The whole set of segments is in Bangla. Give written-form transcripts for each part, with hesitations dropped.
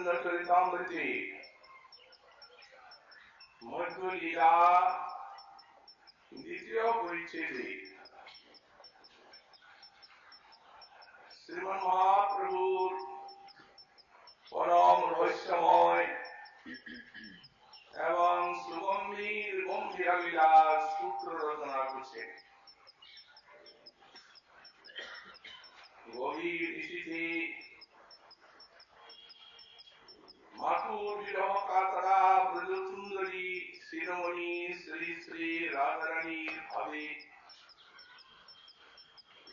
গোবিন্দ চরিতামৃতে মধ্য লীলা দ্বিতীয় পরিচ্ছেদে শ্রীমন মহাপ্রভুর পরম রহস্যময় এবং সুগম্ভীর গম্ভীরা লীলার সূত্র রচনা করছেন। গভীর ঋষিতে মাথুর বিরহ কাতরা ব্রজসুন্দরী শিরোমণি শ্রী শ্রী রাধারানীর ভাবে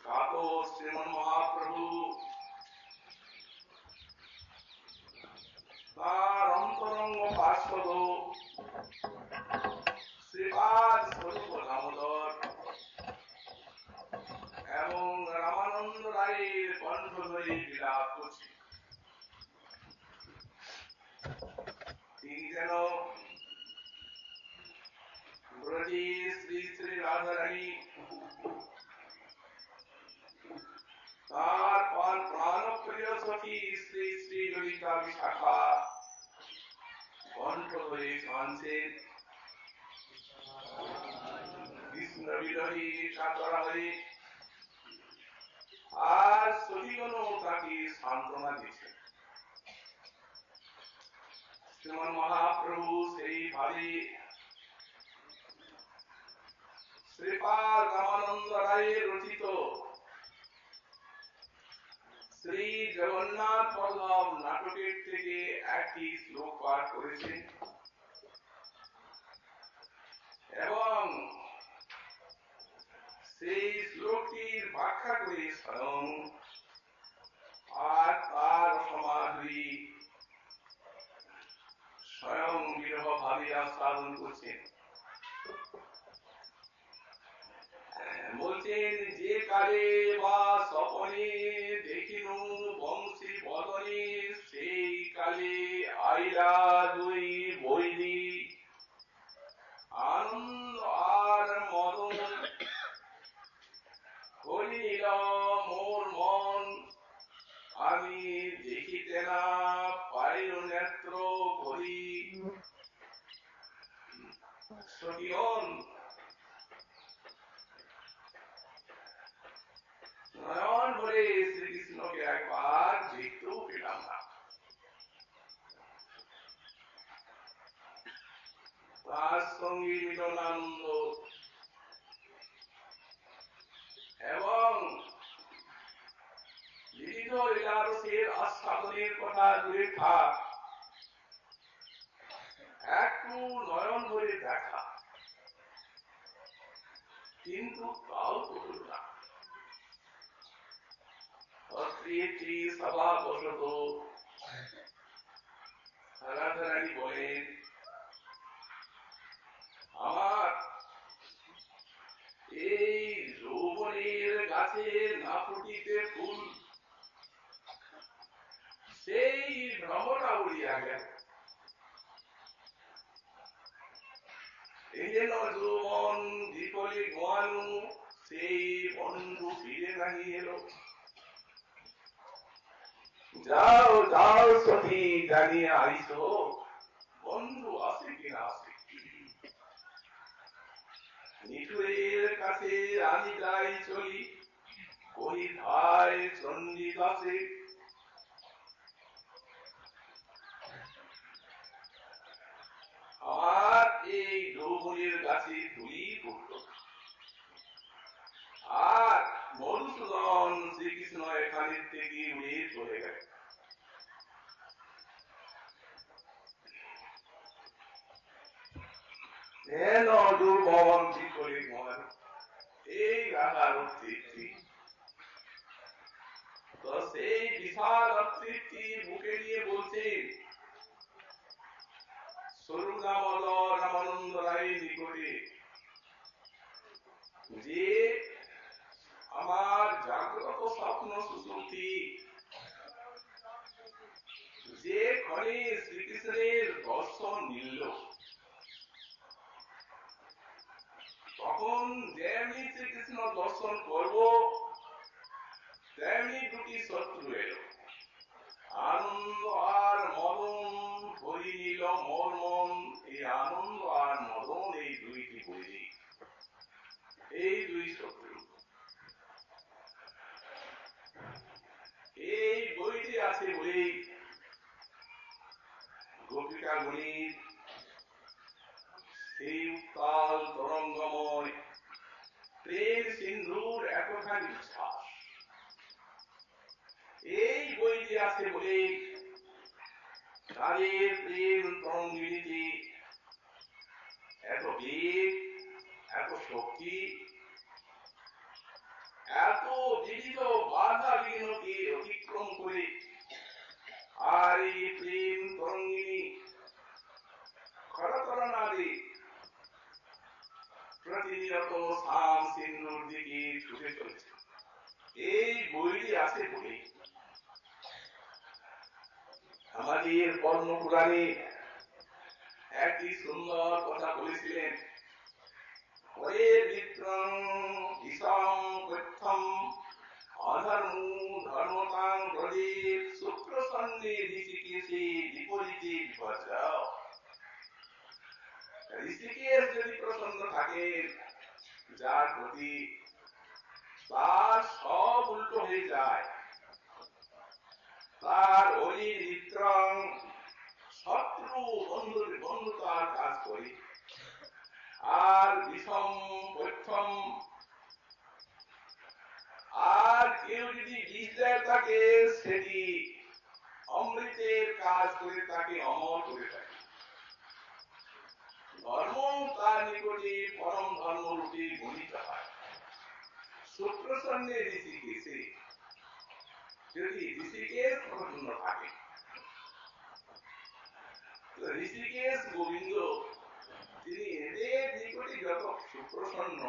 কাতর শ্রীমন মহাপ্রভু তার অন্তরঙ্গ পার্শ্বদ শ্রীপাদ স্বরূপ দামোদর এবং রামানন্দ রায়ের কণ্ঠ ধরে বিলাপ করছে। তিনি যেন ব্রজে শ্রী শ্রী রাধারানী তার প্রাণপ্রিয় সখী শ্রী শ্রী ললিতা বিশাখা কণ্ঠ ধরে কাঁদছেন। কৃষ্ণ বিরোহী কাতরা হয়ে আর সখীগণ তাকে সান্ত্বনা দিচ্ছে। শ্রীমন মহাপ্রভু সেইভাবে শ্রীপাদ রামানন্দ রায়ের রচিত শ্রী জগন্নাথ বল্লভ নাটকের থেকে একটি শ্লোক পাঠ করেছেন এবং সেই শ্লোকটির ব্যাখ্যা করে স্বয়ং আর তার সমাধি স্বয়ং বিরহ ভাবে আস্বাদন করছেন। বলছেন, যে কালে বা স্বপনে দেখিনু বংশী বদনে সেই কালে আইলা দুই বৈরি আনন্দ আর মদন করিল মোর মন আমি দেখিতে না পাইল নেত্র ভরি। সখিগণ, নয়ন ভরে শ্রীকৃষ্ণকে একবার দেখতেও পেলাম না। তার সঙ্গে মিলনানন্দ এবং বিবিধ লীলারসের আস্বাদনের কথা দূরে থাক, একটু নয়ন ভরে দেখা, কিন্তু তাও তো হল না। একটি সভা বসত রাধারানী বলেন, আমার এই যৌবনের গাছে না ফুটিতে ফুল, সেই ভ্রমটা উড়িয়া গেল। এই যেন যৌবন বিকলে গোয়ালু, সেই বন্ধু ফিরে নাহি এলো। যাও যাও সখী জানিয়ে আইস, বন্ধু আসে কিনা আসে। নিঠুরের কাছে আমি যাই চলি, কহি ধায় চণ্ডী দাসে। আমার এই যৌবনের গাছে তুলি পড়ল, আর মধুসূদন শ্রীকৃষ্ণ এখানে থেকে উড়ে চলে গেল। দুর্বল বিকলে মন এই রাধার তৃপ্তি, তো সেই বিশাল তৃপ্তি বুকে নিয়ে বলছেন স্বরূপদামোদর রামানন্দ রায়ের নিকটে, যে আমার জাগ্রত স্বপ্ন সুষুপ্তি যে ক্ষণে শ্রীকৃষ্ণের দর্শন মিলল, তখন যেমনি শ্রীকৃষ্ণ দর্শন করব তেমনি দুটি শত্রু এলো, আনন্দ আর মদন মর্মন, এই আনন্দ আর মদন, এই দুইটি বৈরী, এই দুই শত্রু। এই বইটি আছে বলেই গোপিকা গণিত সেই উত্তাল তরঙ্গময় প্রেম সিন্ধুর এতখানি উচ্ছ্বাস। এই বইটি আছে বলেই তাদের প্রেম তরঙ্গিনীতে এত বেগ, এত শক্তি, এত বিবিধ বাধা বিঘ্নকে অতিক্রম করে আর এই প্রেম তরঙ্গিনী খরতরণাদে প্রতিনিয়ত শাম সিন্ধুর দিকে ছুটে চলেছে। এই বইটি আছে বলে আমাদের কর্মপুরাণে একটি সুন্দর কথা বলেছিলেন, হরে বিক্রম বিষম কথ্যম অধর্ম ধর্মতাং প্রদীপ শুক্র সন্নে ঋষিকেশে বিপরীতে বিপর্যয়। ঋষিকেশ যদি প্রসন্ন থাকে যার প্রতি, তার সব উল্টো হয়ে যায়। তার হরি মিত্রং শত্রু বন্ধুতার কাজ করে। আর বিষম পথ্যম, আর কেউ যদি বিষ দেয় তাকে, সেটি অমৃতের কাজ করে, তাকে অমর করে থাকে। ধর্ম তার নিকটে পরম ধর্ম রূপে গণিত হয়। শুক্র সন্নে ঋষিকেশে, যদি ঋষিকেশ প্রসন্ন থাকে, তো ঋষিকেশ গোবিন্দ তিনি এদের নিকটে যত সুপ্রসন্ন,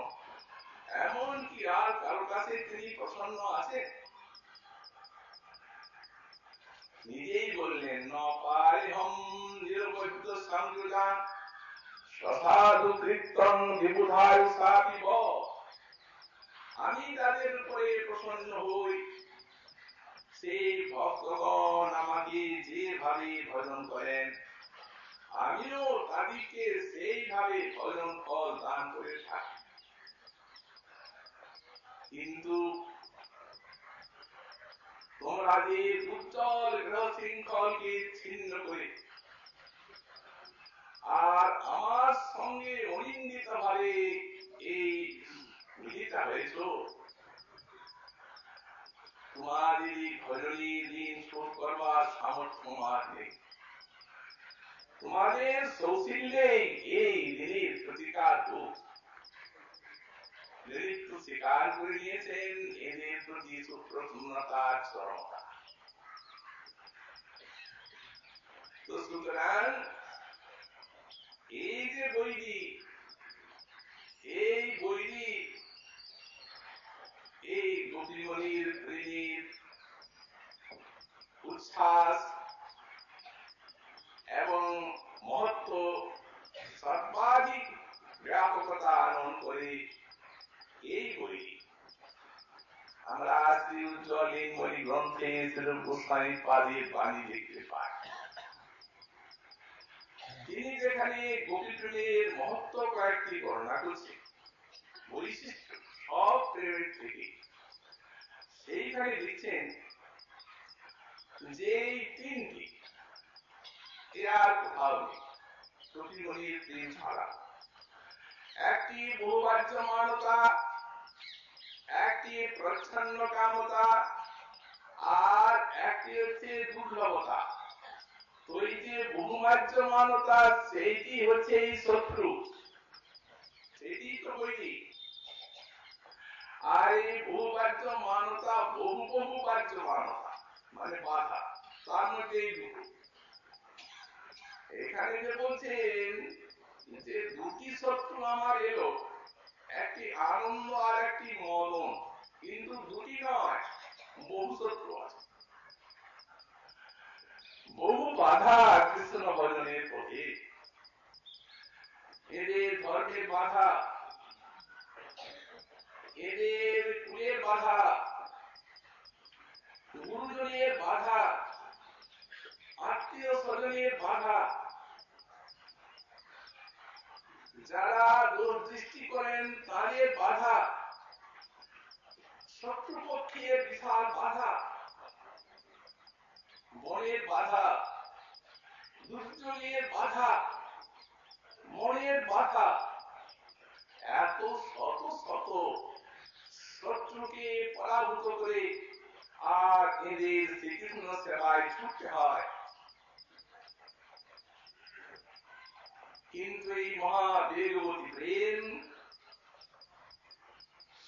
এমন কি আর কারো কাছে তিনি প্রসন্ন আছেন? নিজেই বললেন, ন পারিহম নিরবৈদ্য সংযুজান সসাধু কীর্তন বিবুধায় সাপিব। আমি তাদের উপরে প্রসন্ন হই, সেই ভক্তগণ আমাকে যেভাবে ভজন করেন, আমিও তাদেরকে সেইভাবে ভজন ফল দান করে থাকি। কিন্তু তোমরা যে উজ্জ্বল গ্রহ শৃঙ্খলকে ছিন্ন করে আর আমার সঙ্গে অনিন্দিত ভাবে এই মিলিত হয়েছ, তোমাদের ভজনী দিন শোধ করবার সামর্থ্য আমার নেই। তোমাদের সৌশীল্যে এই দিনের প্রতিকার হোক। তো স্বীকার করে নিয়েছেন এদের প্রতি সুপ্রসন্নতার চরমতা। তো সুতরাং এই যে বৈরী, এই বৈরী এই গোপীমণির প্রেমের উচ্ছ্বাস এবং মহত্ব সর্বাধিক ব্যাপকতা আনয়ন করে এই বৈরী। আমরা শ্রী উজ্জ্বল লিঙ্গমণি গ্রন্থে শ্রীরূপ গোস্বামী পাদের বাণী দেখতে পাই। তিনি যেখানে গোপী প্রেমের মহত্ব কয়েকটি বর্ণনা করছেন, বৈশিষ্ট্য সব প্রেমের থেকে, সেইখানে লিখছেন যে এই তিনটি এর কোথাও নেই গোপীমণির প্রেম ছাড়া। একটি বহুবাহ্যমানতা, একটি প্রচ্ছন্ন কামতা, আর একটি হচ্ছে দুর্লভতা। তো এই যে বহুবাহ্যমানতা, সেইটি হচ্ছে এই শত্রু, সেটি তো বৈরী। আর এই বহুবাহ্যমানতা, বহুবাহ্যমানতা মানে বাধা, তার মধ্যে এই দুটো। এখানে যে বলছেন যে দুটি শত্রু আমার এলো, একটি আনন্দ আর একটি মদন, কিন্তু দুটি নয়, বহু শত্রু আছে, বহু বাধা কৃষ্ণ ভজনের পথে। এদের ধর্মের বাধা, এদের কুলের বাধা, গুরুজনের বাধা, আত্মীয় স্বজনের বাধা, যারা দোষ দৃষ্টি করেন তাদের বাধা, শত্রুপক্ষের বিশাল বাধা, মনের বাধা, দুর্যোগের বাধা, মনের বাধা, এত শত শত শত্রুকে পরাভূত করে আর এদের শ্রীকৃষ্ণ সেবায় ছুটতে হয়। কিন্তু এই মহাবেগবতী প্রেম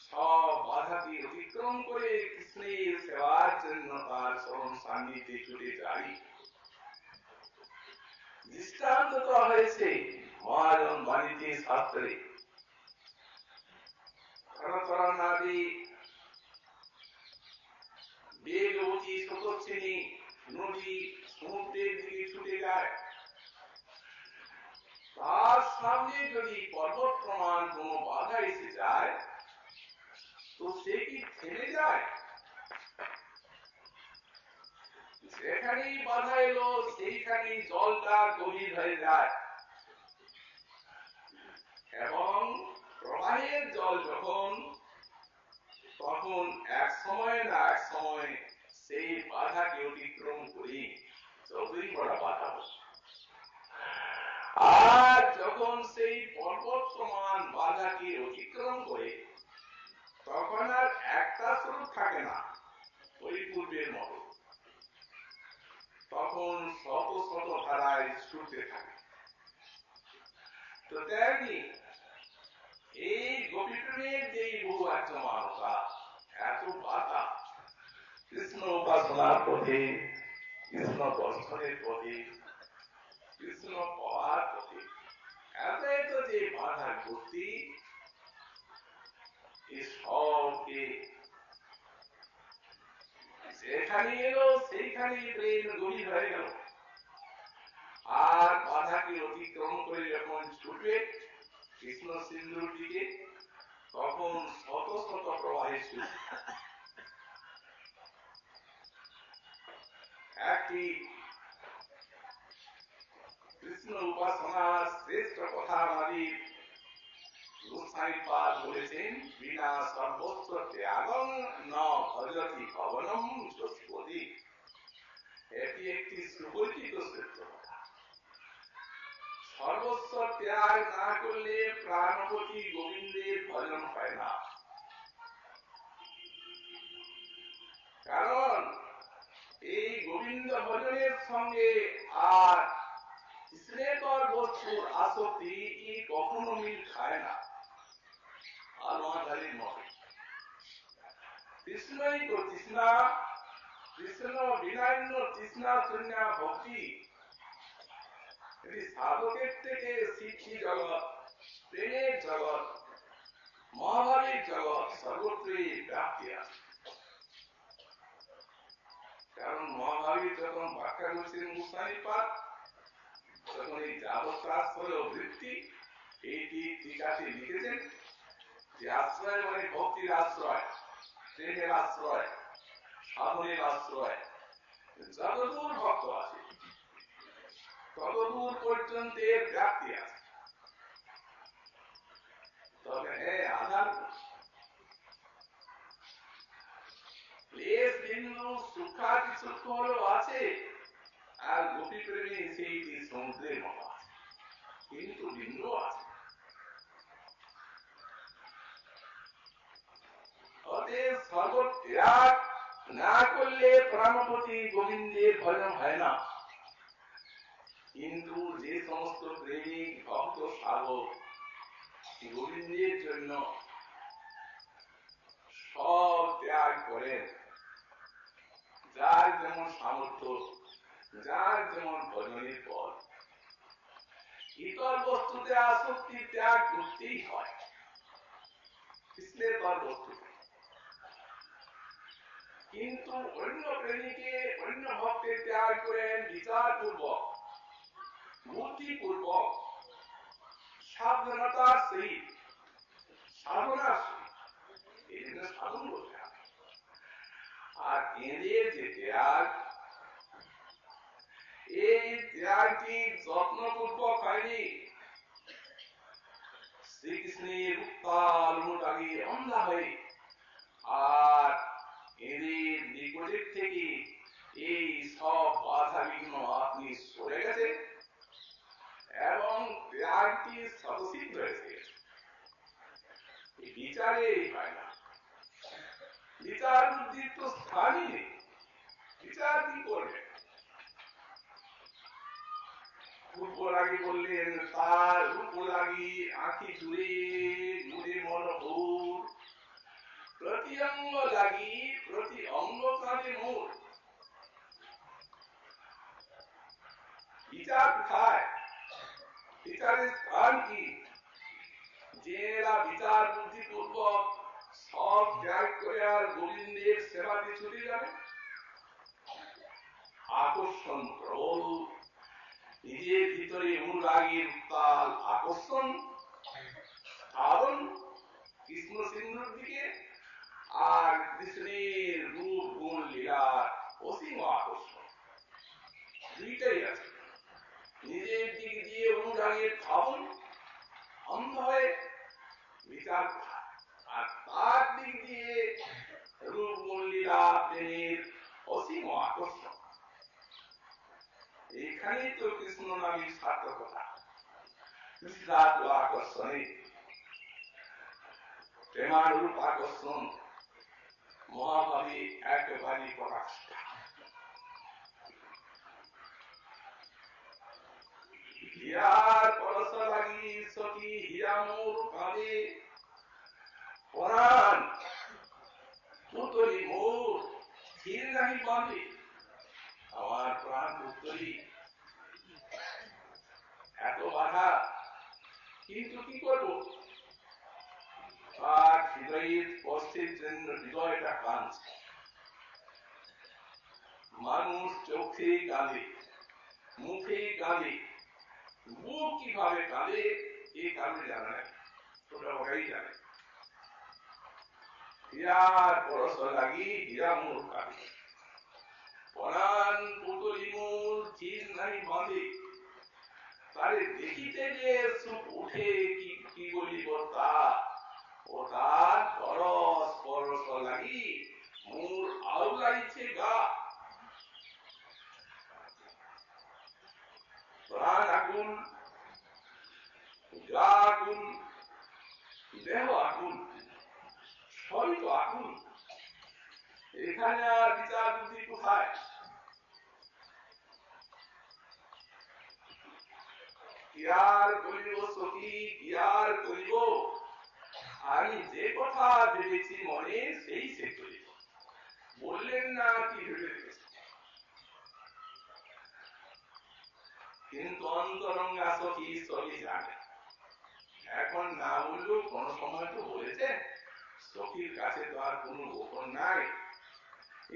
সব বাধাকে অতিক্রম করে কৃষ্ণের সেবার জন্য তার চরণ সান্নিধ্যে ছুটে যাই। দৃষ্টান্ত তো হয়েছে মহাজন বাণীতে শাস্ত্রে। নারী বেগবতী স্রোতস্বিনী নদী সমুদ্রের দিকে ছুটে যায়, তার সামনে যদি পর্বত প্রমাণ কোন বাধা এসে যায় তো সে কি থেমে যায়? যেখানেই বাধা এলো সেইখানেই জলটা গভীর হয়ে যায়, এবং প্রবাহের জল যখন, তখন এক সময় না এক সময় সেই বাধাকে অতিক্রম করি, যতই বড় বাধা, আর যখন সেই পর্বত সমান বাধাকে অতিক্রম করে তখন আর একটা স্রোত থাকে না ওই পূর্বের মতো, তখন শত শত ধারায় ছুটতে থাকে। তো তেমনি এই গোপীপ্রেমের যে বহু আচমানতা, এত বাধা, কৃষ্ণ উপাসনার পথে, কৃষ্ণ দর্শনের পথে, কৃষ্ণ পাওয়ার পথে এত যে বাধা ভর্তি, এই সবকে যেখানে এলো সেইখানে প্রেম গভীর হয়ে গেল, আর বাধাকে অতিক্রম করে যখন ছুটবে কৃষ্ণ সিন্ধুর দিকে, তখন শত শত প্রবাহে ছুট। একটি কৃষ্ণ উপাসনার শ্রেষ্ঠ কথা আমাদের গোসাইপাদ বলেছেন, বিনা সর্বস্ব ত্যাগং ন ভজতি ভবনম যস্পতি। এটি একটি সুপরিচিত সত্য কথা। সর্বস্ব ত্যাগ না করলে প্রাণপতি গোবিন্দের ভজন হয় না। কারণ এই গোবিন্দ ভজনের সঙ্গে আর শ্রেয়কর বস্তুর আসক্তি কখনো মিল খায় না। আলমাধারীর মতে কৃষ্ণই তো তৃষ্ণা, কৃষ্ণ বিনান্য তৃষ্ণা শূন্য ভক্তি। সাধকের থেকে সিদ্ধি জগৎ, প্রেমের জগৎ, মহাভারীর জগৎ সর্বত্রই ব্যাপ্তি আছে। কারণ মহাভারীর যখন ব্যাখ্যা করছেন গোস্বামীপাদ, তখন এই যাবত্রাশ্রয় বৃত্তি এইটি টিকাতে লিখেছেন যে আশ্রয় মানে ভক্তির আশ্রয়, প্রেমের আশ্রয়, সাধনের আশ্রয়। যতদূর ভক্ত আছে ততদূর পর্যন্ত এর ব্যাপ্তি আছে। তবে হ্যাঁ, আধার ক্লেশ বিন্দু সুখাতি সূক্ষ্ম হলেও আছে, আর গোপী প্রেমী সেইটি সমুদ্রের মতো আছে, কিন্তু বিন্দু আছে। অতএব সর্বত্যাগ না করলে প্রাণপতি গোবিন্দের ভজন হয় না। কিন্তু যে সমস্ত প্রেমিক ভক্ত সাধক গোবিন্দের জন্য সব ত্যাগ করেন, যার যেমন সামর্থ্য, যার যেমন ভজনের পথ, ইতর বস্তুতে আসক্তি ত্যাগ করতেই হয় কৃষ্ণের পর বস্তুতে। কিন্তু অন্য প্রেমীকে, অন্য ভক্তের ত্যাগ করেন বিচার পূর্বক, বুদ্ধিপূর্বক, সাবধানতার সহিত, সাধনার সহিত। এই জন্য সাধন বলতে হবে। আর এদের যে ত্যাগ, এই ত্যাগটি যত্নপূর্বক হয়নি, স্বতঃসিদ্ধ হয়েছে, বিচারে হয় না। বিচার বুদ্ধির তো স্থানই নেই, বিচার কি করবে? রূপরাগী বললেন তার রূপরাগী আঁখি জুড়ে জুড়ে মনোহর, প্রতি অঙ্গ লাগি প্রতি অঙ্গ কাঁধে মোর। বিচার কোথায়? বিচারের স্থান কি? যেরা বিচার বুদ্ধি পূর্বক সব ত্যাগ করে আর গোবিন্দের সেবাতে ছুটে যাবে, আকর্ষণ প্রবল, নিজের ভিতরে অনুরাগের উত্তাল আকর্ষণ, কারণ কৃষ্ণ সিন্ধুর দিকে আর কৃষ্ণের রূপ গুণ লীলার অসীম আকর্ষণ, দুইটাই আছে। নিজের দিক দিয়ে অনুরাগের ভাবন, অন্ধ হয়ে বিচার, আর তার দিক দিয়ে রূপ গুণ লীলা প্রেমের অসীম আকর্ষণ। এইখানেই তো কৃষ্ণ নামের সার্থকতা। কৃষ্ণাত্ম আকর্ষণে প্রেমানুরূপ আকর্ষণ মহাভাবী একেবারে পরাকাষ্ঠা। হীরার পরশ লাগি সখী হীরা মোর কাঁদে, পরাণ পুতলি মোর স্থির নাহি বাঁধে। আমার প্রাণ পুতলি এত বাধা, কিন্তু কি করব? আর হৃদয়ের স্পর্শের জন্য হৃদয়টা কাঁদছে। মানুষ চোখে কাঁদে, মুখে কাঁদে, মুখ কিভাবে কাঁদে এই কারণে জানা নাই, ওটা ওরাই জানে। হীরার পরশ লাগি হীরা মোর কাঁদে, পরাণ পুতলি মোর স্থির নাহি বাঁধে। তারে দেখিতে যে সুখ উঠে কি বলিব তা, ও তার পরশ পরশ লাগি মোর আউলাইছে গা। প্রাণ আগুন, গা আগুন, দেহ আগুন, সবই তো আগুন। এখানে আর বিচার বুদ্ধি কোথায়? কি আর করিব সখী, কি আর করিব, আমি যে কথা ভেবেছি মনে সেই সে করিব। বললেন না কি ভেবে রেখেছি, কিন্তু অন্তরঙ্গা সখী সবই জানে। এখন না বললেও কোন সময় তো বলেছে, সখীর কাছে তো আর কোন গোপন নাই।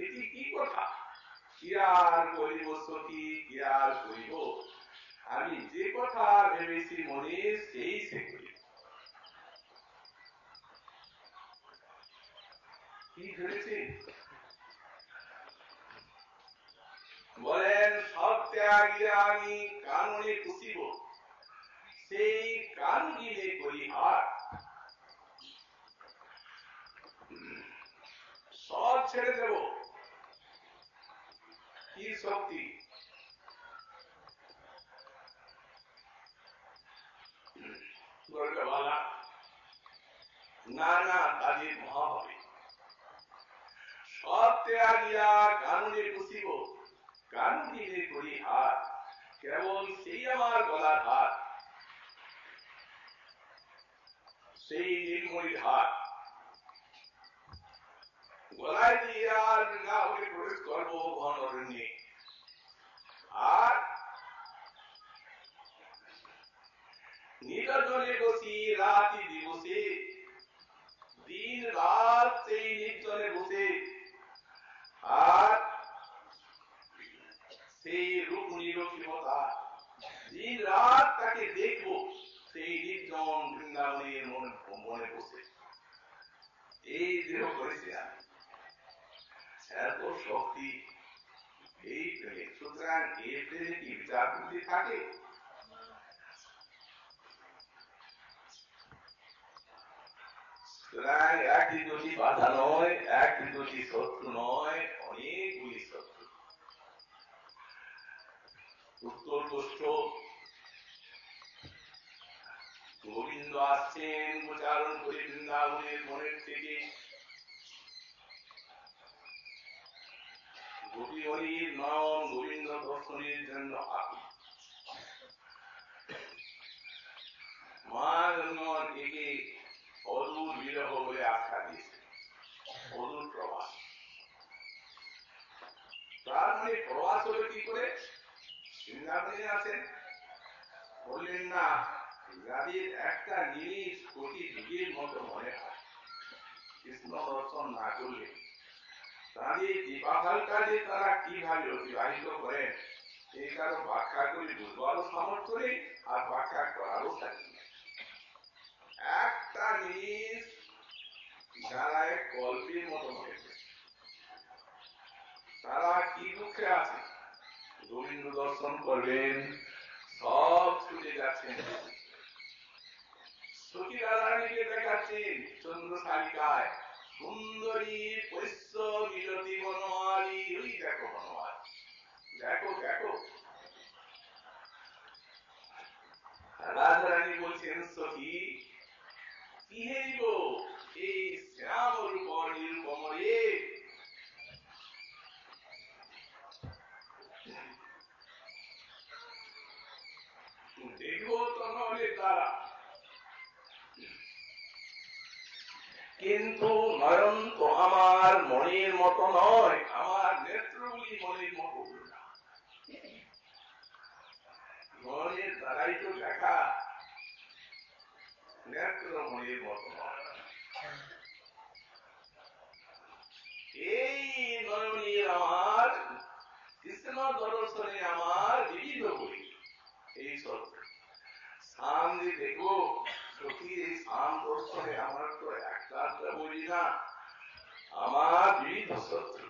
এটি কি কথা? কি আর করিব সখী, কি আর করিব, আমি যে কথা ভেবেছি মনে সেই সে করিব। কি ভেবেছি? বলেন সব ত্যাগিয়া আমি কাননে পুষিব, সেই কান গিলে করি হার। সব ছেড়ে দেব, কি শক্তি? না না, কাজে মহাভাবে সব ত্যাগিয়া কাননে পুষিব, কান গিলে করি হার। কেবল সেই আমার গলার হার, সেই নীলমণির হার গলায় দিয়ে আর না হলে প্রবেশ করবো ঘন অরণ্যে। আর নির্জনে বসি রাতি দিবসে, দিন রাত সেই নির্জনে বসে, আর সেই রূপ নিরক্ষিমতা দিন রাত তাকে দেখবো সেই নির্জন বৃন্দাবনের মনে বসে। এই দেহ করেছে আমি, এত শক্তি এই প্রেমে। সুতরাং এই প্রেমে কি বিচার বুদ্ধি থাকে? সুতরাং একটি দুটি বাধা নয়, একটি দুটি শত্রু নয়, অনেকগুলি শত্রু। উত্তর গোষ্ঠ আসছেন প্রচারণ করে বৃন্দাবনের মনের থেকে গোপীগণের নাম গোবিন্দ দর্শনের জন্য আকুল। মা জন্ম একে অদূর বিরহ বলে আখ্যা দিয়েছে, অদূর প্রবাস। তার মানে প্রবাস হলে কি করে? বৃন্দাবনে আছেন, বললেন না যাদের একটা জিনিস কোটি যুগের মতো মনে হয় কৃষ্ণ দর্শন না করলে তাদের জীবাকালটা যে তারা কিভাবে অতিবাহিত করেন এই কারো ব্যাখ্যা করে বুঝবারও সামর্থ্য নেই, আর ব্যাখ্যা করারও থাকে। একটা জিনিস যারা এক গল্পের মতো মনে করে, তারা কি দুঃখে আছে, গোবিন্দ দর্শন করবেন সব ছুটে যাচ্ছেন। সখী রাধারানীকে দেখাচ্ছেন চন্দ্রশালিকায় সুন্দরী পৈশ্য মিলতি বনমালী, ওই দেখো বনমালী, দেখো দেখো। রাধারানী বলছেন সখী কি হেরিব এই শ্যাম রূপ নিরূপম রে, দেখবো তো নলে তারা, কিন্তু নয়ন তো আমার মনের মতো নয়, আমার নেত্রগুলি মনের মতো না। মনের দ্বারাই তো দেখা, নেত্র মনের মতো নয়। এই নয়নের আমার কৃষ্ণ দর্শনে আমার বিবিধ বই, এই সত্য সামনে দেখো সখী, এই সাম দর্শনে আমার তো একটা বই না, আমার বিবিধ শত্রু।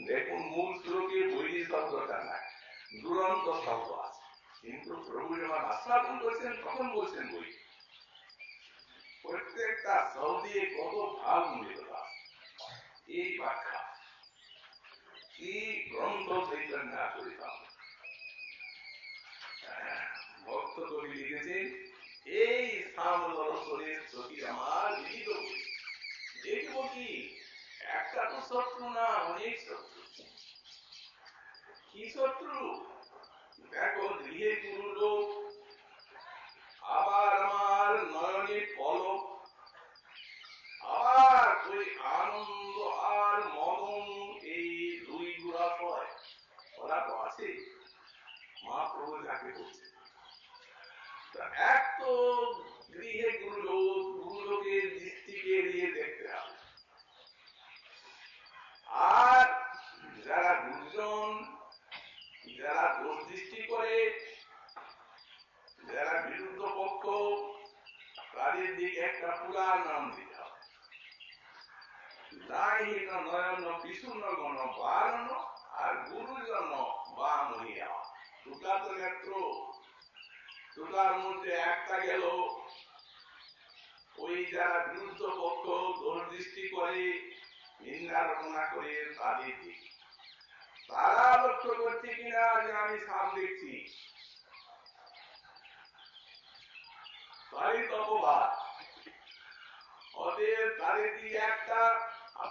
দেখুন মূল শ্লোকে বৈরী শব্দটা নাই, দুরন্ত শব্দ আছে, কিন্তু প্রভু যখন আস্বাদন করছেন তখন বলছেন বই। প্রত্যেকটা শব্দে কত ভাব মিলিত আছে, এই ব্যাখ্যা কি গ্রন্থ চৈতন্য করিতাম। ভক্ত কবি লিখেছেন এই সাম দর্শনের সখী আমার বিবিধ বই। দেখব কি একটা তো শত্রু না, অনেক শত্রু। কি শত্রু? দেখো গৃহে গুরু লোক, আবার আমার নয়নে পলক, আবার ওই আনন্দ আর মদন, এই দুই দুরাশয় ওরা তো আছে। মহাপ্রভু যাকে বলছে এক তো গৃহে গুরু লোক, গুরু লোকের দৃষ্টিকে দিয়ে দেখতে হবে, আর যারা গুরুজন, যারা দোষ দৃষ্টি করে, যারা বিরুদ্ধ পক্ষ, তাদের দিকে একটা পুরার নাম দিতে হবে। দায়হীন নয়ন পিছুন্ন গণ বারণ, আর গুরুজন বা মহিয়া, দুটা তো নেত্র, দুটার মধ্যে একটা গেল ওই যারা বিরুদ্ধ পক্ষ দোষ দৃষ্টি করে, নিন্দা রচনা করে তাদের দিকে। তারা লক্ষ্য করছে কিনা যে আমি সাম দেখছি, তারই তপবাদ। অতএব তাদের দিকে একটা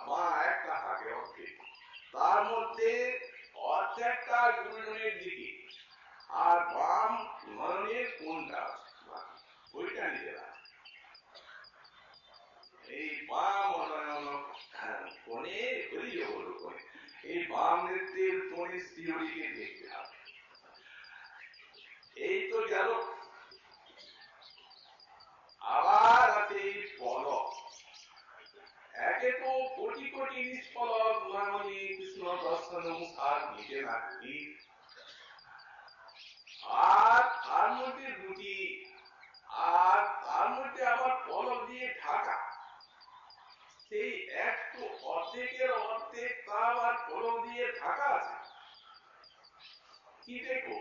বা একটা থাকে অর্ধেক, তার মধ্যে অর্ধেকটা গুরুজনের দিকে, আর বাম নয়নের কোনটা ওইটা নিতে পারে। এই বাম নয়ন কোণে হরিয়ে বল কোণে, এই বাম নেত্রের কোণে শ্রীহরিকে দেখতে হবে। এই তো গেল। আবার আছে এই পলক, একে তো কোটি কোটি নিষ্পলক নয়নে কৃষ্ণ দর্শন মুখার নিজে নাকি, আর তার মধ্যে দুটি, আর তার মধ্যে আবার পলক দিয়ে ঢাকা, সেই একটু অর্ধেকের অর্ধেক তা আবার পলক দিয়ে ঢাকা আছে। কি দেখো,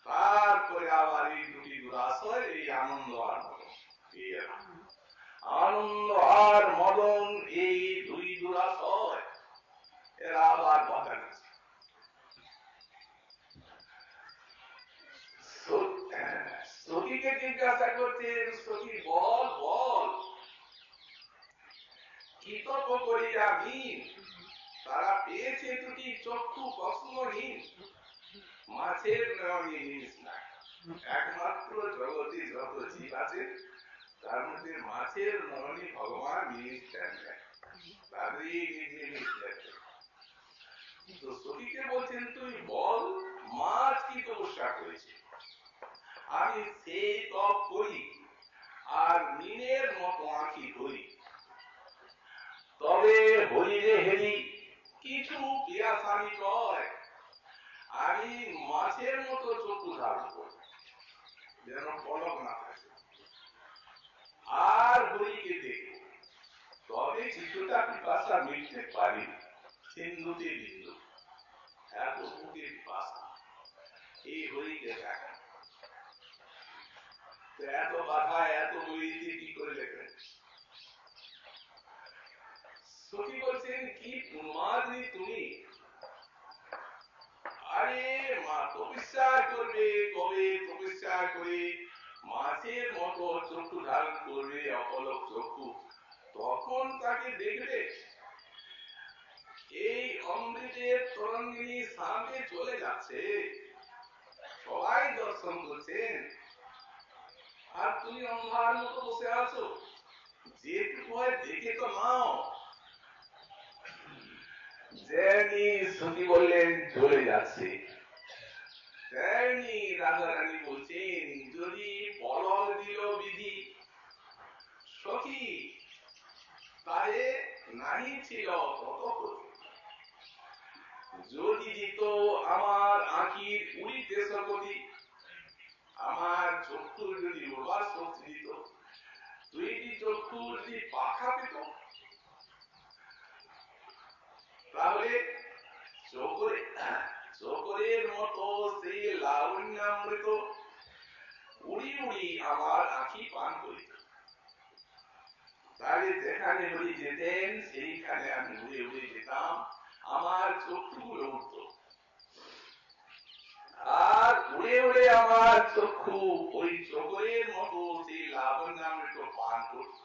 তারপরে আবার এই দুটি দুরাশয়, এই আনন্দ আর মদন, আনন্দ আর মদন, এই দুই দুরাশয় এরা আবার বদলাচ্ছে। সতী সখীকে জিজ্ঞাসা করছেন, সখী বল বল কি তপ করিয়া মিন তারা পেয়েছে দুটি চক্ষু কসমহীন, মাছের নয়নে নিস না। একমাত্র জগতে যত জীব আছে তার মধ্যে মাছের নয়নে ভগবান জিনিস দেন নাই, তাদেরই নির্নিমিষ দেখে। তো সখীকে বলছেন তুই বল মাছ কি তপস্যা করেছে, আমি সেই তপ করি আর মিনের মতো আঁখি ধরি, তবে হরিরে হেরি কিছু পিয়াসামি কয়, আমি মাছের মতো চক্ষু ধারণ করি যেন পলক না থাকে, আর হরিকে দেখব, তবে কিছুটা পিপাসা মিটতে পারি, সিন্ধুতে বিন্দু এত বুকে পিপাসা এই হরিকে দেখা। এত বাধা এত বইতে কি করে দেখবেন? সখী বলছেন কি উন্মাদিনী তুমি, আরে মা তপস্যা করবে, কবে তপস্যা করে মাছের মতো চক্ষু ধারণ করবে, অপলক চক্ষু, তখন তাকে দেখবে এই অমৃতের তরঙ্গিনী সামনে চলে যাচ্ছে, সবাই দর্শন করছেন, আর তুমি অন্ধার মতো বসে আছো, যেটুকু হয় দেখে তো নাও। যেমনি সখী বললেন চলে যাচ্ছে, তেমনি রাজা রানী বলছেন যদি পলক দিল বিধি, সখী তারে নাহি ছিল তত ক্ষতি, যদি দিত আমার আঁখির উড়িতে শক্তি, আমার চক্ষুর যদি উড়বার শক্তি দিত, দুইটি চক্ষু যদি পাখা পেত, তাহলে চকরের মতো সেই লাবণ্যামৃত উড়ি উড়ি আমার আঁখি পান করিত, তাহলে যেখানে উড়ি যেতেন সেইখানে আমি উড়ে উড়ে যেতাম, আমার চক্ষুগুলো উঠত, আর উড়ে উড়ে আমার চক্ষু ওই চকরের মতো সেই লাবণ্যামৃত পান করত,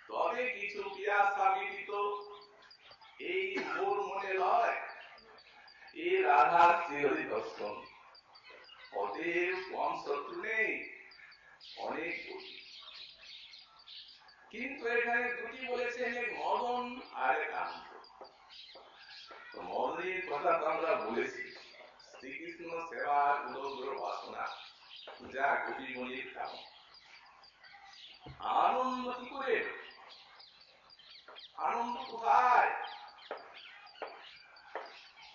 তবে কিছু পিয়াসা মিটিত, এই মোর মনে লয় এই রাধা শ্রীহরি দর্শন, অতএব কম শত্রু নেই, অনেক বলি। কিন্তু এখানে দুটি বলেছেন, এক মদন আর এক আনন্দ। মদনের কথা তো আমরা বলেছি, শ্রীকৃষ্ণ সেবার উদগ্র বাসনা, যা গোপীমণির কাম। আনন্দ কি করে, আনন্দ কোথায়?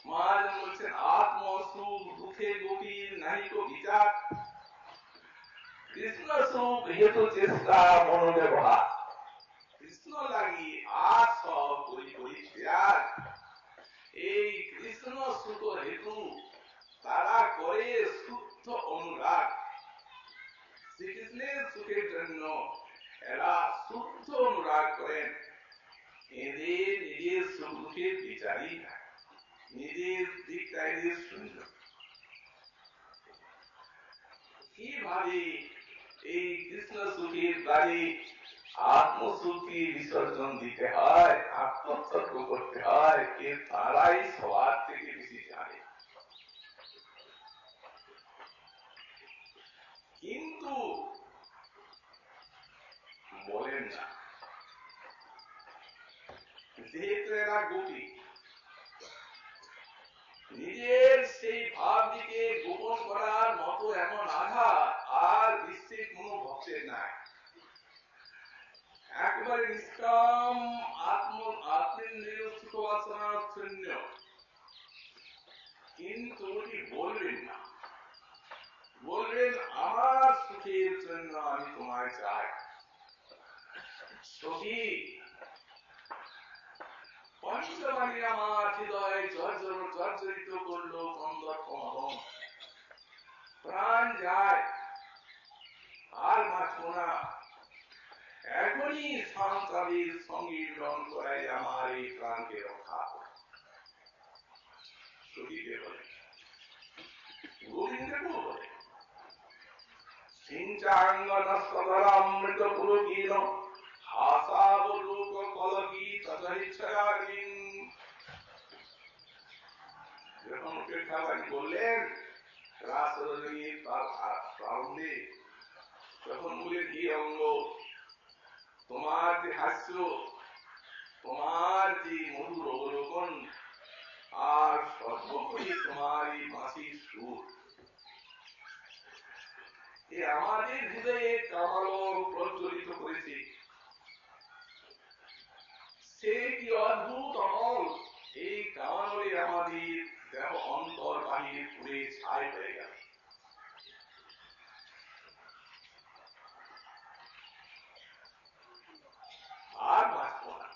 মহাজন বলছেন আত্ম সুখ দুঃখে গোপীর নাহিক বিচার, কৃষ্ণ সুখ হেতু চেষ্টা মনোব্যবহার, কৃষ্ণ লাগি আর সব করি করি ত্যাগ, এই কৃষ্ণ সুখ হেতু তারা করে শুদ্ধ অনুরাগ, শ্রীকৃষ্ণের সুখের জন্য এরা শুদ্ধ অনুরাগ করেন, এদের নিজের সুখ দুঃখের বিচারই না, নিজের দিকটা এদের শূন্য। কিভাবে এই কৃষ্ণ সুখের দ্বারে আত্মসুখী বিসর্জন দিতে হয়, আত্মোৎসর্গ করতে হয়, এ তারাই সবার থেকে বেশি জানে। কিন্তু বলেন না, যেহেতু এরা গোপী, নিজের সেই ভাবটিকে গোপন করার মতো এমন আঘাত আর বিশ্বে কোন ভক্তের নাই, একবারে নিষ্কাম আত্মেন্দ্রিয় সুখবাসনা শূন্য, কিন্তু উনি বলবেন না, বলবেন আমার সুখের জন্য আমি তোমায় চাই। সখী পঞ্চবাণী আমার হৃদয় জর্জরিত করলো কন্দর্প মদন, প্রাণ যায় আর বাঁচব না, এখনই সন্তানের সঙ্গে মিলন করাই আমার এই প্রাণকে রক্ষা করে। সখীকে বলে, গোবিন্দকে বলে, সিঞ্চাঙ্গন সদরামৃত পুলকিন হাসাবলোক কলকি তদরিচ্ছয়াগ্নিং। যখন উপেক্ষাবাণী বললেন রাসরজনীর প্রারম্ভে, তখন বলেন হে অঙ্গ, তোমার যে হাস্য, তোমার যে মধুর অবলোকন, আর সর্বোপরি তোমার এই বাঁশির সুর, এ আমাদের হৃদয়ে কামালোক প্রজ্বলিত করেছে। সে কি অদ্ভুত অমল! এই কামালে আমাদের দেহ অন্তর বাহির পুরে ছাই হয়ে গেল। আর বাঁচব না।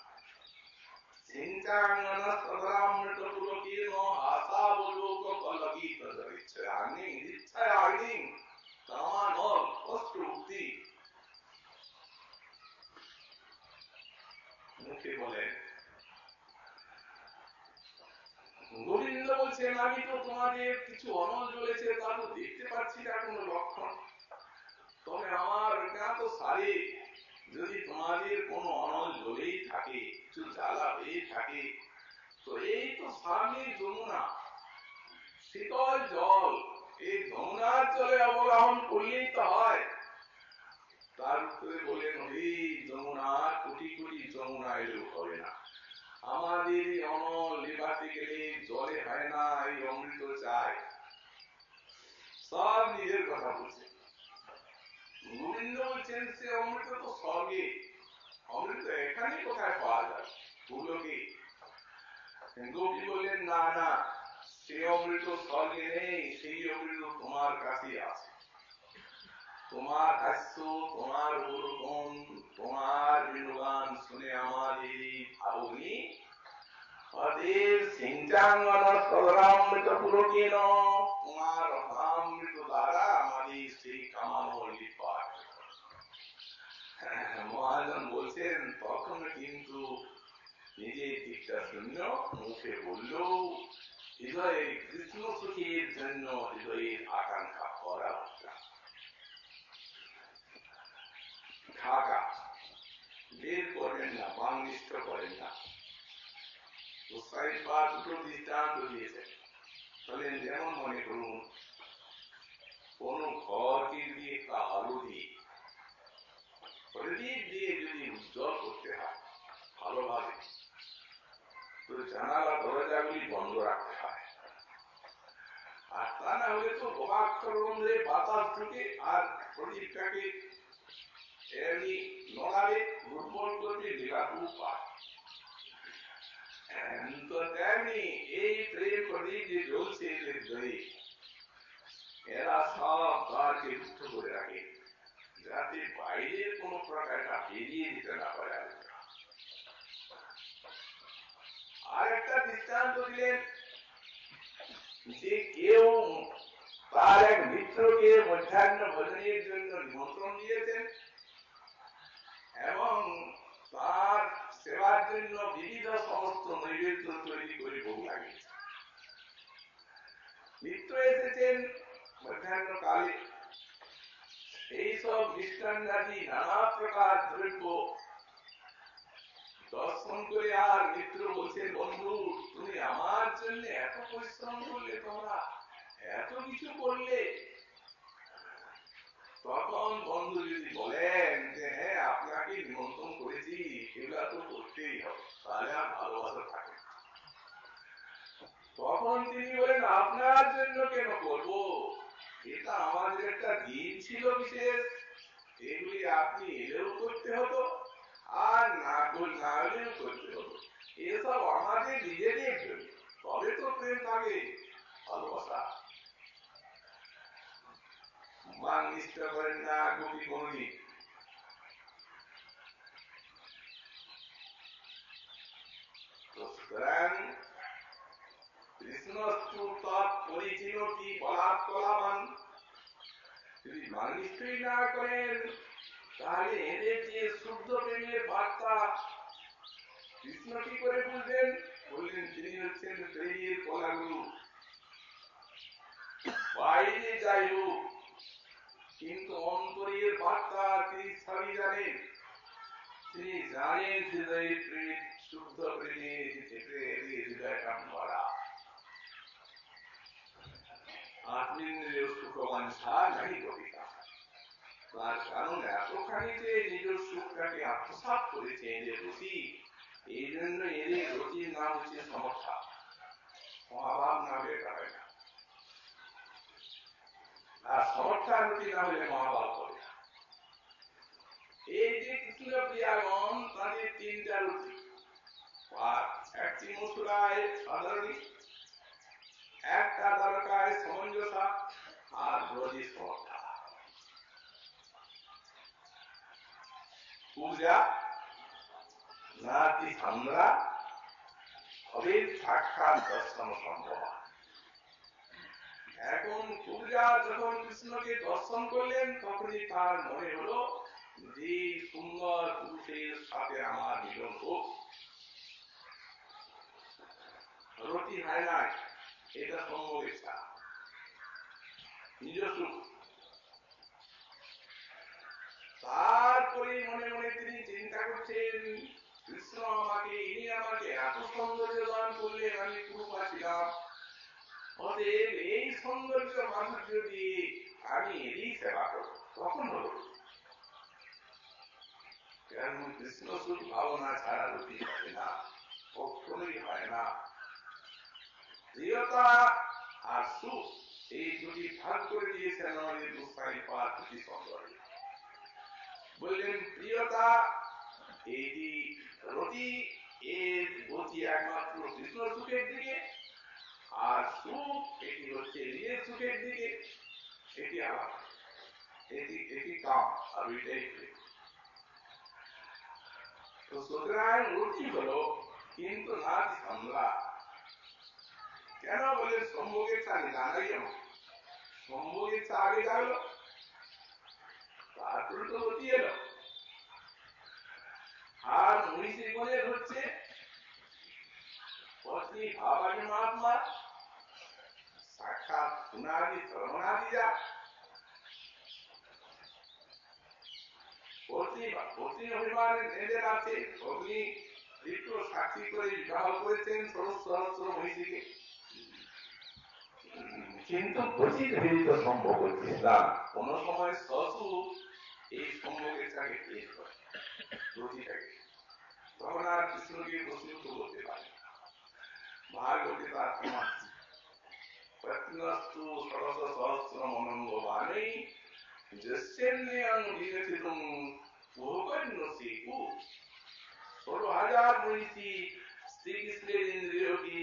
সিঞ্চাঙ্গন সদরামৃত পুলকিন হাসাবলোক কলকি তদরিচ্ছয়াগ্নিং। ইচ্ছায়াগ্নিং কামানল কষ্ট উক্তি। মুখে বলেন। গোবিন্দ বলছেন আমি তো তোমাদের কিছু অনল জ্বলেছে তা তো দেখতে পাচ্ছি না কোনো লক্ষণ, তবে আমার জ্ঞাত সারে যদি তোমাদের কোনো অনল জ্বলেই থাকে, কিছু জ্বালা হয়ে থাকে, তো এই তো সামনে যমুনা, শীতল জল, এই যমুনার জলে অবগাহন করলেই তো হয়। তার উত্তরে বলেন ওই যমুনা, কোটি কোটি যমুনা এলেও হবে না, আমাদের এই অনল নিবাতে গেলে জলে হয় না, এই অমৃত চাই। সব নিজের কথা বলছে। গোবিন্দ বলছেন সে অমৃত তো স্বর্গে, অমৃত এখানে কোথায় পাওয়া যায়, ভুলোকে। গোপী বললেন না না, সে অমৃত স্বর্গে নেই, সেই অমৃত তোমার কাছে আছে। তোমার হাস্য, তোমার অবলোকন, তোমার বিনুগান শুনে আমাদের ভাবনি অতএব সিঞ্চাঙ্গন সদরামৃত পুলকিন, তোমার অমৃত দ্বারা আমাদের সেই কামানো লিপাট। মহাজন বলছেন তখন কিন্তু নিজের দিকটা শূন্য, মুখে বলল হৃদয়ে কৃষ্ণ সুখের জন্য হৃদয়ের আকাঙ্ক্ষা করা ঢাকা বের করবেন না, বাংনিষ্ঠ করেন না। দুটো দৃষ্টান্ত দিয়েছেন। বলেন যেমন মনে করুন কোন ঘরকে যদি একটা আলো দিয়ে প্রদীপ দিয়ে যদি উজ্জ্বল করতে হয় ভালোভাবে, তো জানালা দরজাগুলি বন্ধ রাখতে হয়, আর তা না হলে তো অবাক্ষরে বাতাস ঢুকে আর প্রদীপটাকে এমনি নড়াবে, দুর্বল করবে, লেখাপুর পায়। তো তেমনি এই প্রেম প্রদীপ যে জ্বলছে হৃদয়ে, এরা সব দ্বারকে রুদ্ধ করে রাখে, যাতে বাইরের কোন প্রকারটা বেরিয়ে দিতে না পারে। আর একটা দৃষ্টান্ত দিলেন যে কেউ তার এক মিত্রকে মধ্যাহ্ন ভোজনের জন্য নিমন্ত্রণ দিয়েছেন এবং তার সেবার জন্য বিবিধ সমস্ত নৈবেদ্য তৈরি করে ভোগ লাগিয়েছে। মিত্র এসেছেন মধ্যাহ্ন কালে, এইসব মিষ্টান্নাদি নানা প্রকার দ্রব্য দর্শন করে আর মিত্র বলছে বন্ধু তুমি আমার জন্য এত পরিশ্রম করলে, তোমরা এত কিছু করলে। তখন বন্ধু যদি বলেন যে হ্যাঁ আপনাকে নিমন্ত্রণ করেছি, এগুলা তো করতেই হবে, তাহলে আর ভালোবাসা থাকে। তখন তিনি বলেন আপনার জন্য কেন করবো, এটা আমাদের একটা দিন ছিল বিশেষ, এগুলি আপনি এলেও করতে হতো আর না হলেও করতে হতো, এসব আমাদের নিজেদের জন্য, তবে তো প্রেম থাকে, ভালোবাসা। মান নিষ্ঠা করেন না গোপী কোনদিন। সুতরাং কৃষ্ণস্তু তৎপরিচিনতি বলাৎকলাবান, যদি মান নিষ্ঠাই না করেন তাহলে এদের যে শুদ্ধ প্রেমের বার্তা কৃষ্ণ কি করে বুঝবেন? বললেন তিনি হচ্ছেন প্রেমের কলাগুরু। বাইরে যাই হোক কিন্তু অন্তরের বার্তা তিনি সবই জানেন। তিনি জানেন হৃদয়ের প্রেম শুদ্ধ প্রেমে হৃদয়টা ভরা। আত্মীয় সুখবাঞ্ছা নাই কবিতা, তার কারণ এতখানি যে নিজের সুখটাকে আত্মসাৎ করেছে এদের রুচি, এই জন্য এদের রুচির নাম হচ্ছে সমর্থা। মহাভাব না হলে এটা হয় না, আর সমর্থা রুচি না হলে মহাভাব হবে না। এই যে কৃষ্ণ প্রিয়াগণ তাদের তিনটা রুচি, আর একটি মথুরায় সাধারণী, একটা দ্বারকায় সমঞ্জসা, আর ব্রজে সমর্থা। পূজা নাতি আমরা হবে সাক্ষাৎ দর্শন সম্ভব। এখন পূজা যখন কৃষ্ণকে দর্শন করলেন তখনই তার মনে হলো যে সুন্দর পুরুষের সাথে আমার মিলন হোক। রতি হয় নাই, এটা সম্ভব ইচ্ছা, নিজস্ব। তারপরে মনে মনে তিনি চিন্তা করছেন, কৃষ্ণ আমাকে ইনি আমাকে এত সৌন্দর্য দান করলেন, আমি কুরুপা ছিলাম, অতএব এই সৌন্দর্য মাধুর্য দিয়ে আমি এরই সেবা করব। তখন হল, কারণ কৃষ্ণ সুখ ভাবনা ছাড়া রুটি হয় না, কখনোই হয় না। প্রিয়তা আর সুখ এই দুটি ভাগ করে দিয়েছেন আমাদের গোস্বামী পাদ দুটি সৌন্দর্য। বললেন প্রিয়তা এইটি রতি, এর গতি একমাত্র কৃষ্ণ সুখের দিকে, আর সুখ এটি হচ্ছে নিজের সুখের দিকে। এটি আলাদা, এটি কাম, আর এটাই প্রেম। তো সুতরাং রুচি হলো, কিন্তু না আমরা কেন বলে সম্ভোগের আগে জানাই আমার সম্ভোগের আগে জানলো, তারপরে তো রুচি এলো। আর মহিষী মনের হচ্ছে পত্নী ভাবানী মহাত্মা, সাক্ষাৎ সুনাদি শ্রবণাদি যা পত্নী অভিমান এদের আছে। অগ্নি ঋতু সাক্ষী করে বিবাহ করেছেন সহস্র মহিষীকে, কিন্তু গতির বিরুদ্ধ সম্ভব হচ্ছে না। কোন সময় শ্বশুর এই সম্ভবের তাকে পেশ করে রুচিটাকে, তখন আর কৃষ্ণকে বসীভূত করতে পারে না। ভাগবতে তার প্রমাণ, পত্নস্তু ষোড়শ সহস্র মনঙ্গবাণী যস্যেন্দ্রিয়ং বিগঠিতুম বহুকন্যসিকু। 16,000 মহিষী শ্রীকৃষ্ণের ইন্দ্রিয়কে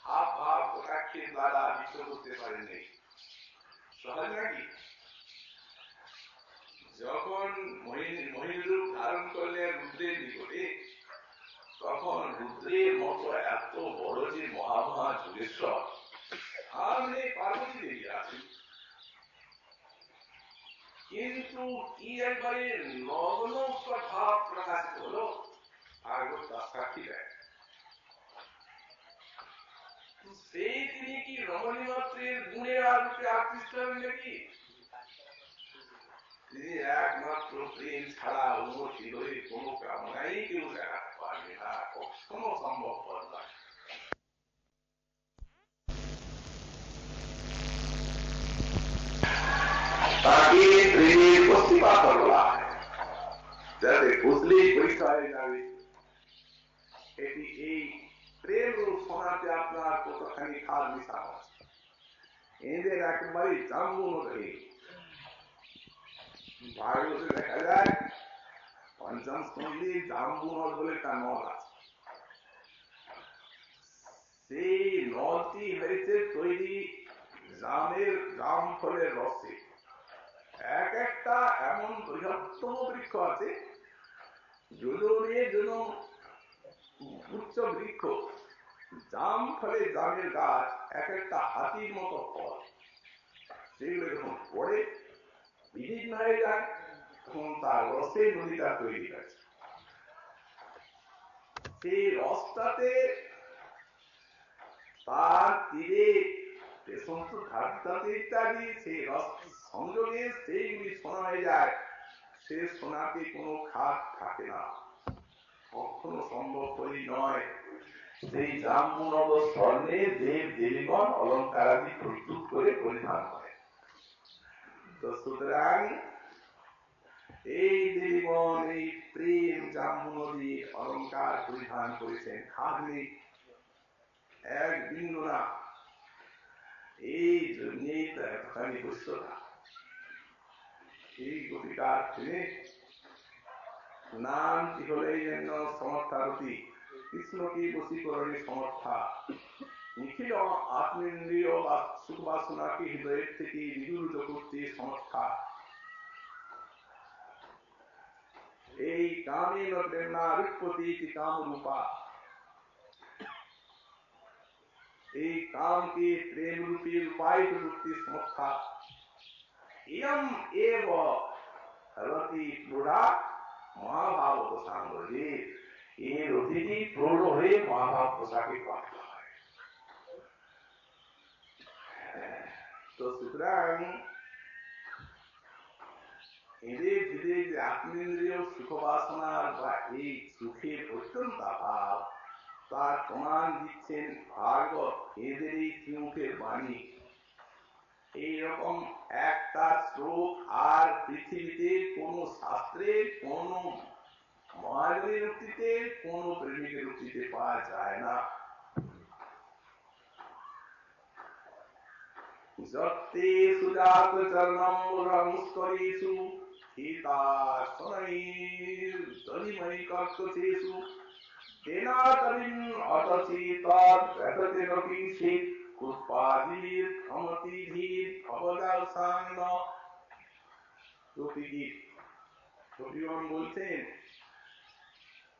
হাব ভাব কটাক্ষের দ্বারা বিষ্ট করতে পারেননি। সহজ নাকি? যখন মোহিনী রূপ ধারণ করলেন রুদ্রের নিকটে, তখন রুদ্রের মতো এত বড় যে মহামহা যোগেশ্বর সামনে পার্বতী দেবী আছেন, কিন্তু কি একবারে নগ্ন ভাব প্রকাশিত হলো, ভাগবত তার সাক্ষী দেয়। সেই তিনি কি রমণী মাত্রের গুণের আলোকে আকৃষ্ট হন নাকি? তিনি একমাত্র প্রেম ছাড়া অন্য হৃদয়ে কোনো কামনাই কেউ দেখাতে পারবে না, কখনো সম্ভব নয়। তাকে প্রেমের প্রতিভা বলা হয়, যাতে বুঝলেই পরিচয় হয়ে যাবে এটি এই প্রেম রূপ শোনাতে আপনার কতখানি খাদ মিশানো আছে। এদের একেবারে জাম্বুন হয়ে ভাগবতে দেখা যায় পঞ্চম স্কন্ধে জাম্বুন বলে তার নদ আছে। সেই নদটি হয়েছে তৈরি জাম ফলের রসে। এক একটা এমন বৃহত্তম বৃক্ষ আছে, উচ্চ বৃক্ষ, জাম ফলে জামের গাছ এক একটা হাতির মতো ফল। সেগুলো যখন পড়ে বিলীন হয়ে যায়, তখন তার রসে নদীটা তৈরি হয়েছে। সেই রসটাতে তার তীরে যে সমস্ত ধাতু ইত্যাদি সেই রস সংযোগে সেইগুলি সোনা হয়ে যায়, সে সোনাতে কোনো খাদ থাকে না, কখনো সম্ভব করি নয়। সেই জাম্বুনব স্বর্ণে দেব দেবীগণ অলঙ্কার আদি প্রস্তুত করে পরিধান করে। তো সুতরাং এই দেবীগণ এই প্রেম জাম্বুনদী অলঙ্কার পরিধান করেছেন, খাদ নেই এক বিন্দু না, এই জন্যেই তো এতখানি দুষ্টতা। এই গোপিকার ছেলে নামটি হলে এই জন্য সমর্থারতী, কৃষ্ণকে বশীকরণে সমর্থা, নিখিল আত্মেন্দ্রিয় সুখবাসনাকে হৃদয়ের থেকে বিদূরিত করতে সমর্থা। এই কামেন প্রেরণা রূপতি কামরূপা, এই কামকে প্রেম রূপে রূপায়িত করতে সমর্থা। ইয়ম এব রতি প্রৌঢ়া মহাভাবত সাঙ্গে, এই রতিটি প্রৌঢ় হয়ে মহাভাব পোশাকে প্রাপ্ত হয়। তো সুতরাং এদের ধীরে যে আত্মেন্দ্রিয় সুখবাসনার বা এই সুখের অত্যন্ত অভাব, তার প্রমাণ দিচ্ছেন ভাগবত এদের এই ত্রিমুখের বাণী। এইরকম একটা শ্লোক আর পৃথিবীতে কোন শাস্ত্রে, কোন মহাজনের উক্তিতে, কোন প্রেমিকের উক্তিতে পাওয়া যায় না। যত্তে সুজাত চরণম্বরংস্তরেষু হিতাসনৈর দলিময়ি কর্কশেষু তেনাতরিন অতচেতৎ ব্যথতেরপি শীত কুৎপাদির ক্ষমতিধীর ভবদাসান্ন। গোপীগীত কবিগণ বলছেন,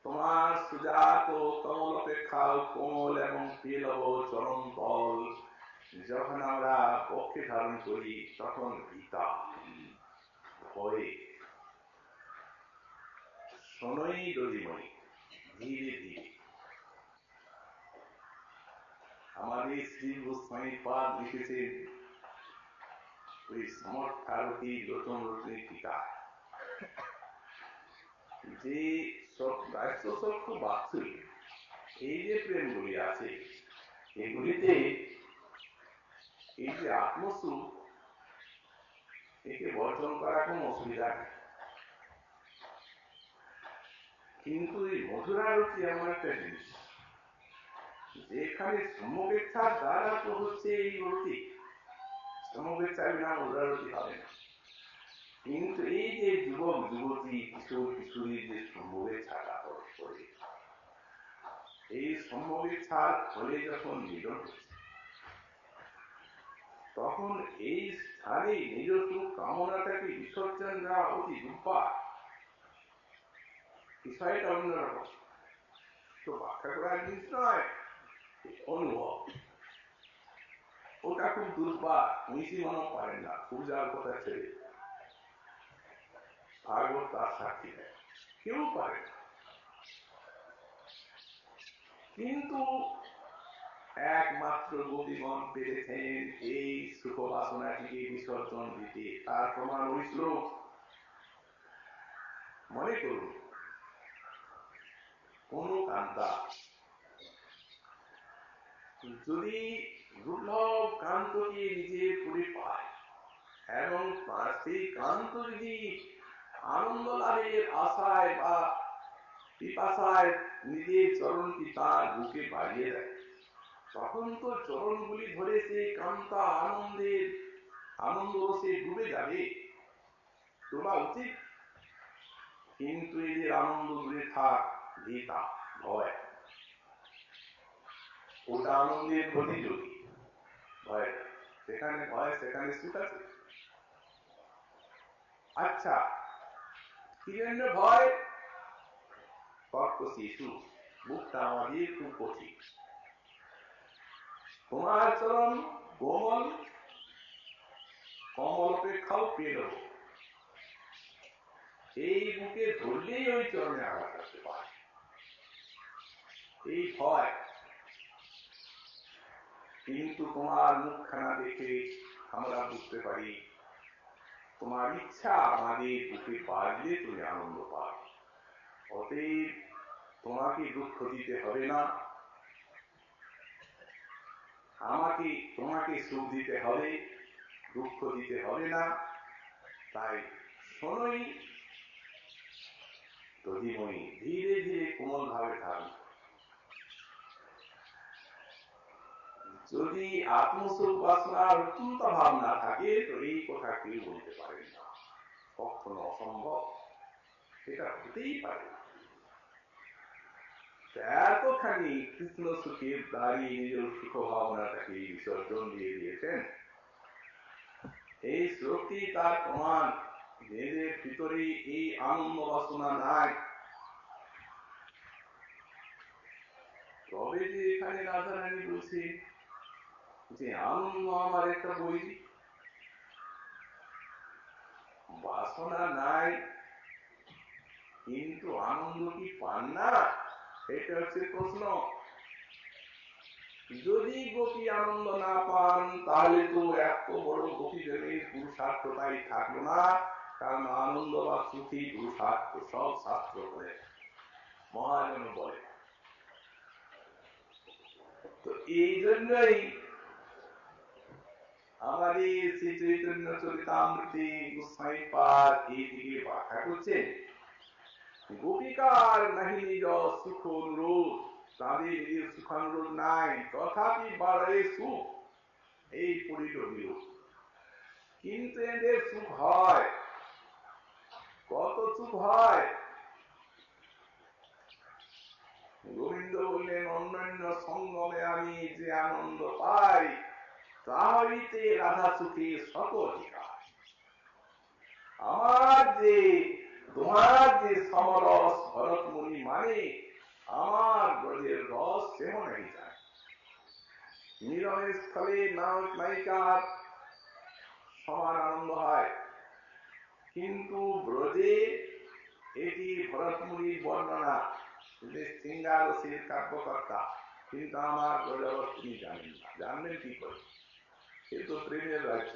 তোমার সুজাত কমল অপেক্ষাও কোমল এবং পেলব চরণ তল যখন আমরা পক্ষে ধারণ করি, তখন ভীতা ভয়ে শোনই দলিময়ি ধীরে ধীরে। আমাদের শ্রী গোস্বামী পাদ লিখেছেন ওই সমর্থারতী লোচন রচনী টিকা, যে সব বাৎসরিক এই যে প্রেমগুলি আছে, এগুলিতে এই যে আত্মসুখ, একে বর্জন করা কোনো অসুবিধা নেই। কিন্তু এই মধুরারতি এমন একটা জিনিস, যেখানে সমবেচ্ছার দ্বারা তো হচ্ছে এই রতি, সমবেচ্ছার বিনা মধুরারতি হবে না। কিন্তু এই যে যুবক যুবতী কিশোর কিশোরীর যে সমবেচ্ছাটা করে, এই সমবেচ্ছার ফলে যখন মিলন হচ্ছে, তখন এই স্থানে নিজস্ব কামনাটাকে বিসর্জন দেওয়া অতি দুর্বার। বিষয়টা অন্যরকম, তো ব্যাখ্যা করার জিনিস নয়, অনুভব। ওটা খুব দুর্বার, মিশি মনে পারেন না, পূজার কথা ছেড়ে ভাগবত তার সাক্ষী দেয়, কেউ পারে না। কিন্তু একমাত্র গোপীগণ পেরেছেন এই সুখবাসনাটিকে বিসর্জন দিতে। তার প্রমাণ ওই শ্লোক। মনে করুন, কোন কান্তা যদি দুর্লভ কান্তকে নিজের করে পায় এবং সেই কান্ত যদি আনন্দ লাভের আশায় বা পিপাসায় নিজের চরণটি তার বুকে বাড়িয়ে দেয়, তখন তো চরণগুলি ধরে সেই কান্তা আনন্দ রসে ডুবে যাবে, ডোবা উচিত। কিন্তু এদের আনন্দ দূরে থাক, ভীতা ভয়, ওটা আনন্দের প্রতিযোগী ভয়, সেখানে ভয় সেখানে সুখ আছে। আচ্ছা, কি জন্য ভয়? কর্ক শিশু, বুকটা আমাদের খুব কঠিন, তোমার চরণ কোমল, কমল অপেক্ষাও পেল, এই বুকে ধরলেই ওই চরণে আঘাত করতে পারে, এই ভয়। কিন্তু তোমার মুখখানা দেখে আমরা বুঝতে পারি তোমার ইচ্ছা আমাদের দুঃখে বাজলে তুমি আনন্দ পাও। অতএব তোমাকে দুঃখ দিতে হবে না, তোমাকে সুখ দিতে হবে, দুঃখ দিতে হবে না। তাই শোনোই তদিময়ী, ধীরে ধীরে কোমল ভাবে থাকুন। যদি আত্মসুখ বাসনার অত্যন্ত ভাব না থাকে তো এই কথা কেউ বলতে পারেন না, কখনো অসম্ভব, সেটা হতেই পারে না। এতখানি কৃষ্ণ সুখের দ্বারী নিজের সুখ ভাবনাটাকে বিসর্জন দিয়ে দিয়েছেন। এই শ্লোকটি তার প্রমাণ, নিজের ভিতরে এই আনন্দ বাসনা নাই। তবে যে এখানে রাধারানী বলছে যে আনন্দ আমার একটা বই, বাসনা নাই কিন্তু আনন্দ কি পান না, এটা হচ্ছে প্রশ্ন। যদি গোপী আনন্দ না পান তাহলে তো এত বড় গোপী প্রেমের পুরুষার্থতাই থাকলো না। কারণ আনন্দ বা সুখী পুরুষার্থ সব শাস্ত্র বলে, মহাজন বলে। তো এই জন্যই আমাদের শ্রী চৈতন্য চরিতামৃতে গোস্বামী পাদ এই দিকে ব্যাখ্যা করছেন, গোপিকার নাহি নিজ সুখ অনুরোধ, তাদের নিজের সুখানুরোধ নাই, তথাপি বাড়ে সুখ, এই পরিত বিরোধ। কিন্তু এদের সুখ হয়, কত সুখ হয়। গোবিন্দ বললেন অন্যান্য সঙ্গমে আমি যে আনন্দ পাই তা হইতে রাধা সুখে শত অধিকার। তোমার যে সমরস ভরত মুনি মানে আমার ব্রজের রস সেও নাই যায়। মিলনের স্থলে নায়ক নায়িকার সমান আনন্দ হয়, কিন্তু ব্রজে এটি ভরত মুনির বর্ণনা, যে সিঙ্গারসের কাব্যকর্তা, কিন্তু আমার ব্রজরস তিনি জানেন না। জানবেন কি করে? সে তো প্রেমের রাজ্য।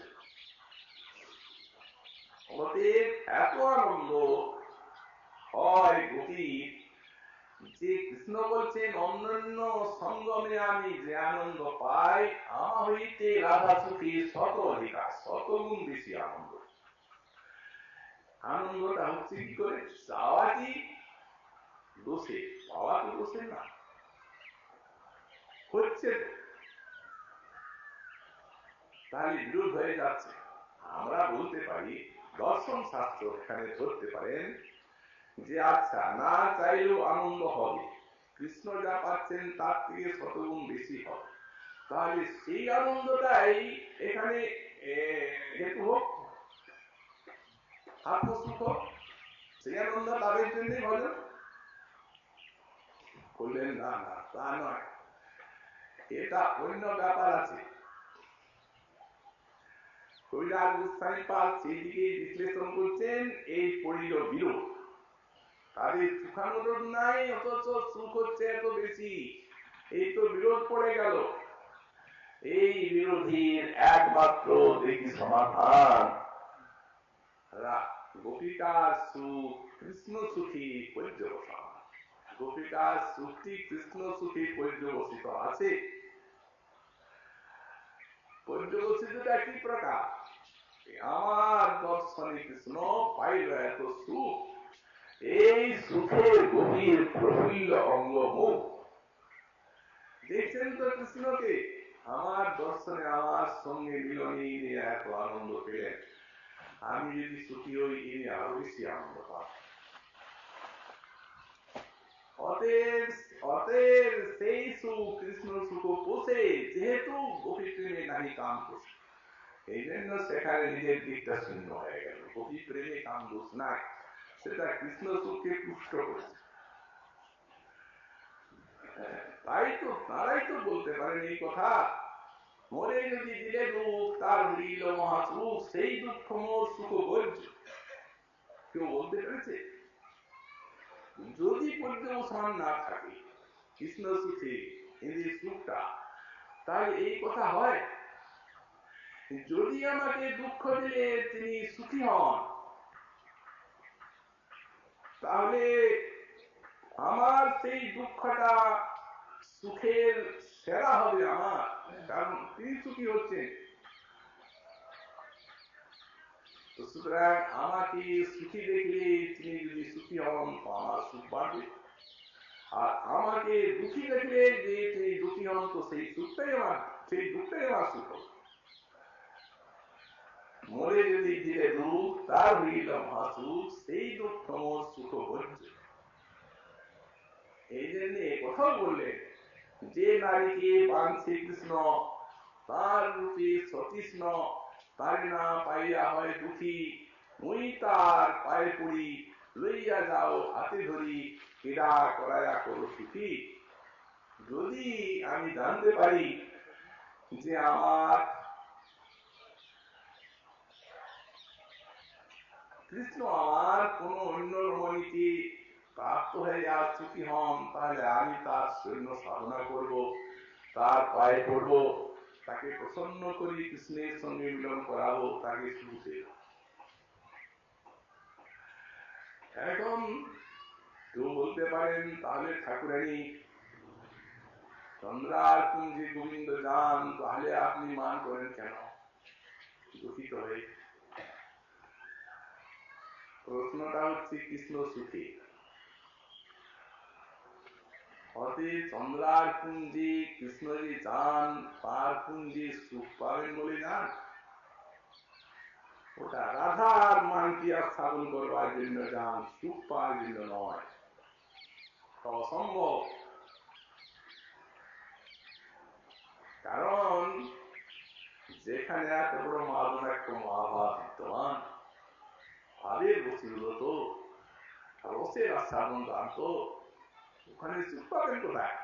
অতএব এত আনন্দ হয় গোপী যে কৃষ্ণ বলছেন অন্যান্য সঙ্গমে আমি যে আনন্দ পাই আমার হইতে রাধা সুখী শত অধিকার, শতগুণ বেশি আনন্দ। আনন্দটা হচ্ছে কি করে? চাওয়া কি দোষে, পাওয়া তো দোষে না, হচ্ছে তাহলে বিরোধ হয়ে যাচ্ছে। আমরা বলতে পারি দর্শন শাস্ত্র এখানে ধরতে পারেন যে আচ্ছা না চাইলেও আনন্দ হবে, কৃষ্ণ যা পাচ্ছেন তার থেকে শতগুণ বেশি হবে, তাহলে সেই আনন্দটাই এখানে হেতু হোক, আত্মসুখ হোক, সেই আনন্দ লাভের জন্যই ভজন করলেন। না না, তা নয়, এটা অন্য ব্যাপার আছে। কৈলাস গোস্বামী পাদ সেদিকে বিশ্লেষণ করছেন, এই পরিল বিরোধ, তাদের সুখানুরোধ নাই অথচ সুখ হচ্ছে এত বেশি, এই তো বিরোধ পড়ে গেল। এই বিরোধীর একমাত্র দেখি সমাধান গোপিকার সুখ কৃষ্ণ সুখী পর্যবসা। গোপিকার সুখটি কৃষ্ণ সুখী পর্যবসিত আছে। পর্যবসিতটা কি প্রকার? আমার দর্শনে কৃষ্ণ পাইল এত সুখ, এই সুখের গভীর প্রফুল্ল অঙ্গমুখ। দেখছেন তো কৃষ্ণকে, আমার দর্শনে আমার সঙ্গে মিলনে এত আনন্দ পেলেন, আমি যদি সুখী হই ইনি আরো বেশি আনন্দ পাব। অতএব সেই সুখ কৃষ্ণ সুখ পোষে, যেহেতু গোপী প্রেমে নাহি কাম পোষে, এই জন্য সেখানে নিজের দিকটা শূন্য হয়ে গেল। গোপী প্রেমে কাম দোষ নাই, সেটা কৃষ্ণ সুখকে পুষ্ট করছে। তাই তো তারাই তো বলতে পারেন এই কথা, মরে যদি দিলে দুঃখ তার হইল মহাসুখ, সেই দুঃখ মোর সুখ বলছ। কেউ বলতে পেরেছে? যদি পর্যবসান না থাকে কৃষ্ণ সুখে, এদের সুখটা তাই এই কথা হয়, যদি আমাকে দুঃখ দিলে তিনি সুখী হন, তাহলে আমার সেই দুঃখটা সুখের সেরা হবে আমার, কারণ তিনি সুখী হচ্ছেন। সুতরাং আমাকে সুখী দেখলে তিনি যদি সুখী হন তো আমার সুখ বাড়বে, আর আমাকে দুঃখী দেখলে যে তিনি দুঃখী হন তো সেই দুঃখটাই আমার সুখ। মরে যদি দিলে দুঃখ তার হইল মহাসুখ, সেই দুঃখ মোর সুখ ভোজ্য। এই জন্য কোথাও বললেন যে নারীকে পান শ্রীকৃষ্ণ তার রূপে সতৃষ্ণ, তার না পাইয়া হয় দুঃখী, মুই তার পায়ে পড়ি, লইয়া যাও হাতে ধরি, ক্রীড়া করাইয়া করো সুখী। যদি আমি জানতে পারি যে আমার কৃষ্ণ আমার কোন অন্য রমণীকে প্রাপ্ত হয়ে আর সুখী হন, তাহলে আমি তার সৈন্য সাধনা করব, তার পায়ে পড়ব, তাকে প্রসন্ন করি, কৃষ্ণের সঙ্গে মিলন করাবো, তাকে সুখ দেব। এখন কেউ বলতে পারেন তাহলে ঠাকুরানী চন্দ্রার কুঞ্জে গোবিন্দ যান, তাহলে আপনি মান করেন কেন দুঃখিত হয়ে? প্রশ্নটা হচ্ছে কৃষ্ণ সুখী, অতএব চন্দ্রার কুঞ্জে কৃষ্ণ যে যান তার কুঞ্জে সুখ পাবেন বলে যান, ওটা রাধার মানকিয়া স্থাপন করবার জন্য যান, সুখ পাওয়ার জন্য নয়, অসম্ভব। কারণ যেখানে এত বড় মাদনাক্য মহাভাব বিদ্যমান, ভাবের বসিরত রসের আস্বাদন দান্ত, ওখানে সুখ পাবেন কোথায়?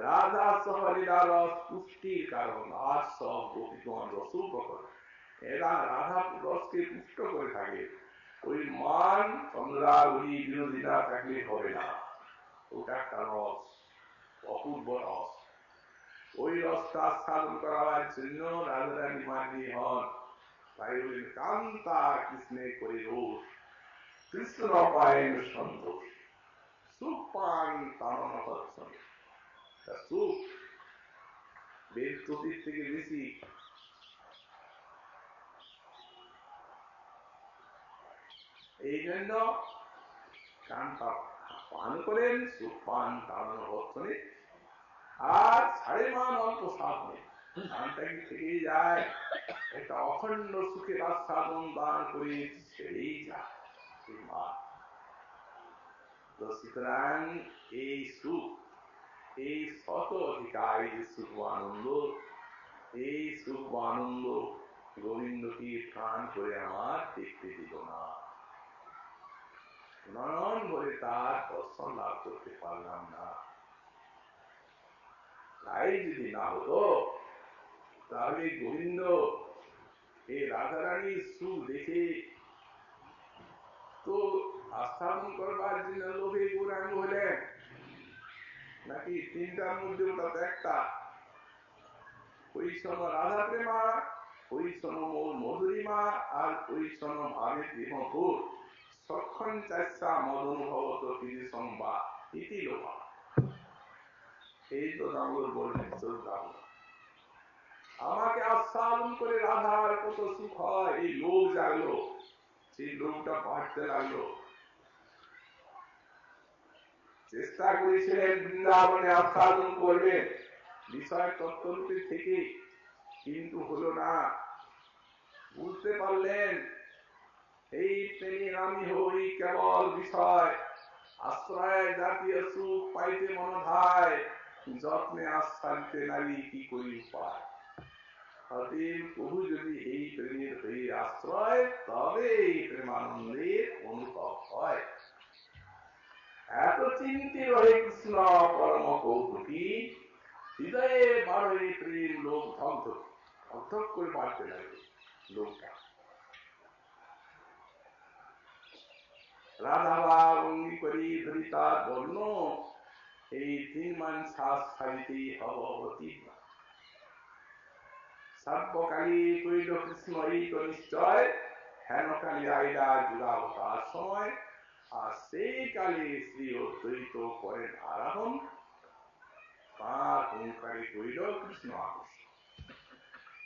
রাধা সহ লীলা রস পুষ্টির কারণ, আর সব গোপীগণ রসুপকর, এরা রাধা রসকে পুষ্ট করে থাকে। ওই মান চন্দ্রার ওই বিরোধী না থাকলে হবে না, ওটা একটা রস, অপূর্ব রস। ওই রসটা আস্বাদন করার জন্য রাধারানী মানি হন, তাই বলেন কান্তা কৃষ্ণে করে রোষ, কৃষ্ণ পায়েন সন্তোষ, সুখ পান তারণ হচ্ছেন। সুখ বেদ চতুর থেকে বেশি, এই জন্য কান্তা পান করেন, সুখ পান তারণ হচ্ছেন। আর সাড়ে মান অল্প সাধনে কানটা কি থেকেই যায়, একটা অখণ্ড সুখের আস্বাদন দান করে ছেড়েই যায়। সুতরাং এই সুখ, এই শত অধিকার সুখ আনন্দ, এই সুখ আনন্দ গোবিন্দকে প্রাণ করে আমার দেখতে দিল না, নয়ন বলে তার দর্শন লাভ করতে পারলাম না। তাই যদি না হতো তাহলে গোবিন্দ এই রাধারানীর সুখ দেখে তো আস্থাপন করবার জন্য লোভে গৌরাঙ্গ হলেন নাকি? তিনটার মধ্যে ওটা তো একটা, ওই শোনো রাধা প্রেমা, ওই শোনো মধুরিমা, আর ওই শোনো ভাবে দেহপুর সক্ষণ চাষা মদনুভবত তিনি সংবাদ ইতি লোভা। এই তো দামোদর বললেন, আমাকে আস্বাদন করে রাধার কত সুখ হয়, এই লোভ জাগলো, সেই লোভটা বাড়তে লাগলো। চেষ্টা করেছিলেন বৃন্দাবনে আস্বাদন করবেন বিষয় তত্ত্বরূপে থেকে, কিন্তু হলো না। বুঝতে পারলেন এই প্রেমে আমি হই কেবল বিষয়, আশ্রয় জাতীয় সুখ পাইতে মনোধায়, যত্নে আস্বাদিতে নারী কি করি উপায়। অতএব প্রভু যদি এই প্রেমের হয়ে আশ্রয়, তবে এই প্রেমানন্দের অনুভব হয়। এত চিন্তি রহে কৃষ্ণ পরম কৌতুকী, হৃদয়ে বাড়ে প্রেম লোক ধক ধক করে বাড়তে লাগে লোকটা। রাধাবা অঙ্গি করি ধরি তার বর্ণ, এই তিন মান শ্বাস ছাড়িতেই হব অতি। সর্বকালী কইল কৃষ্ণ এই তো নিশ্চয়, হেন কালী আইলা যুগাবতার সময়, আর সেই কালে শ্রী অদ্বৈত করেন আরাধন, তার হুঙ্কারে কইল কৃষ্ণ আকর্ষণ।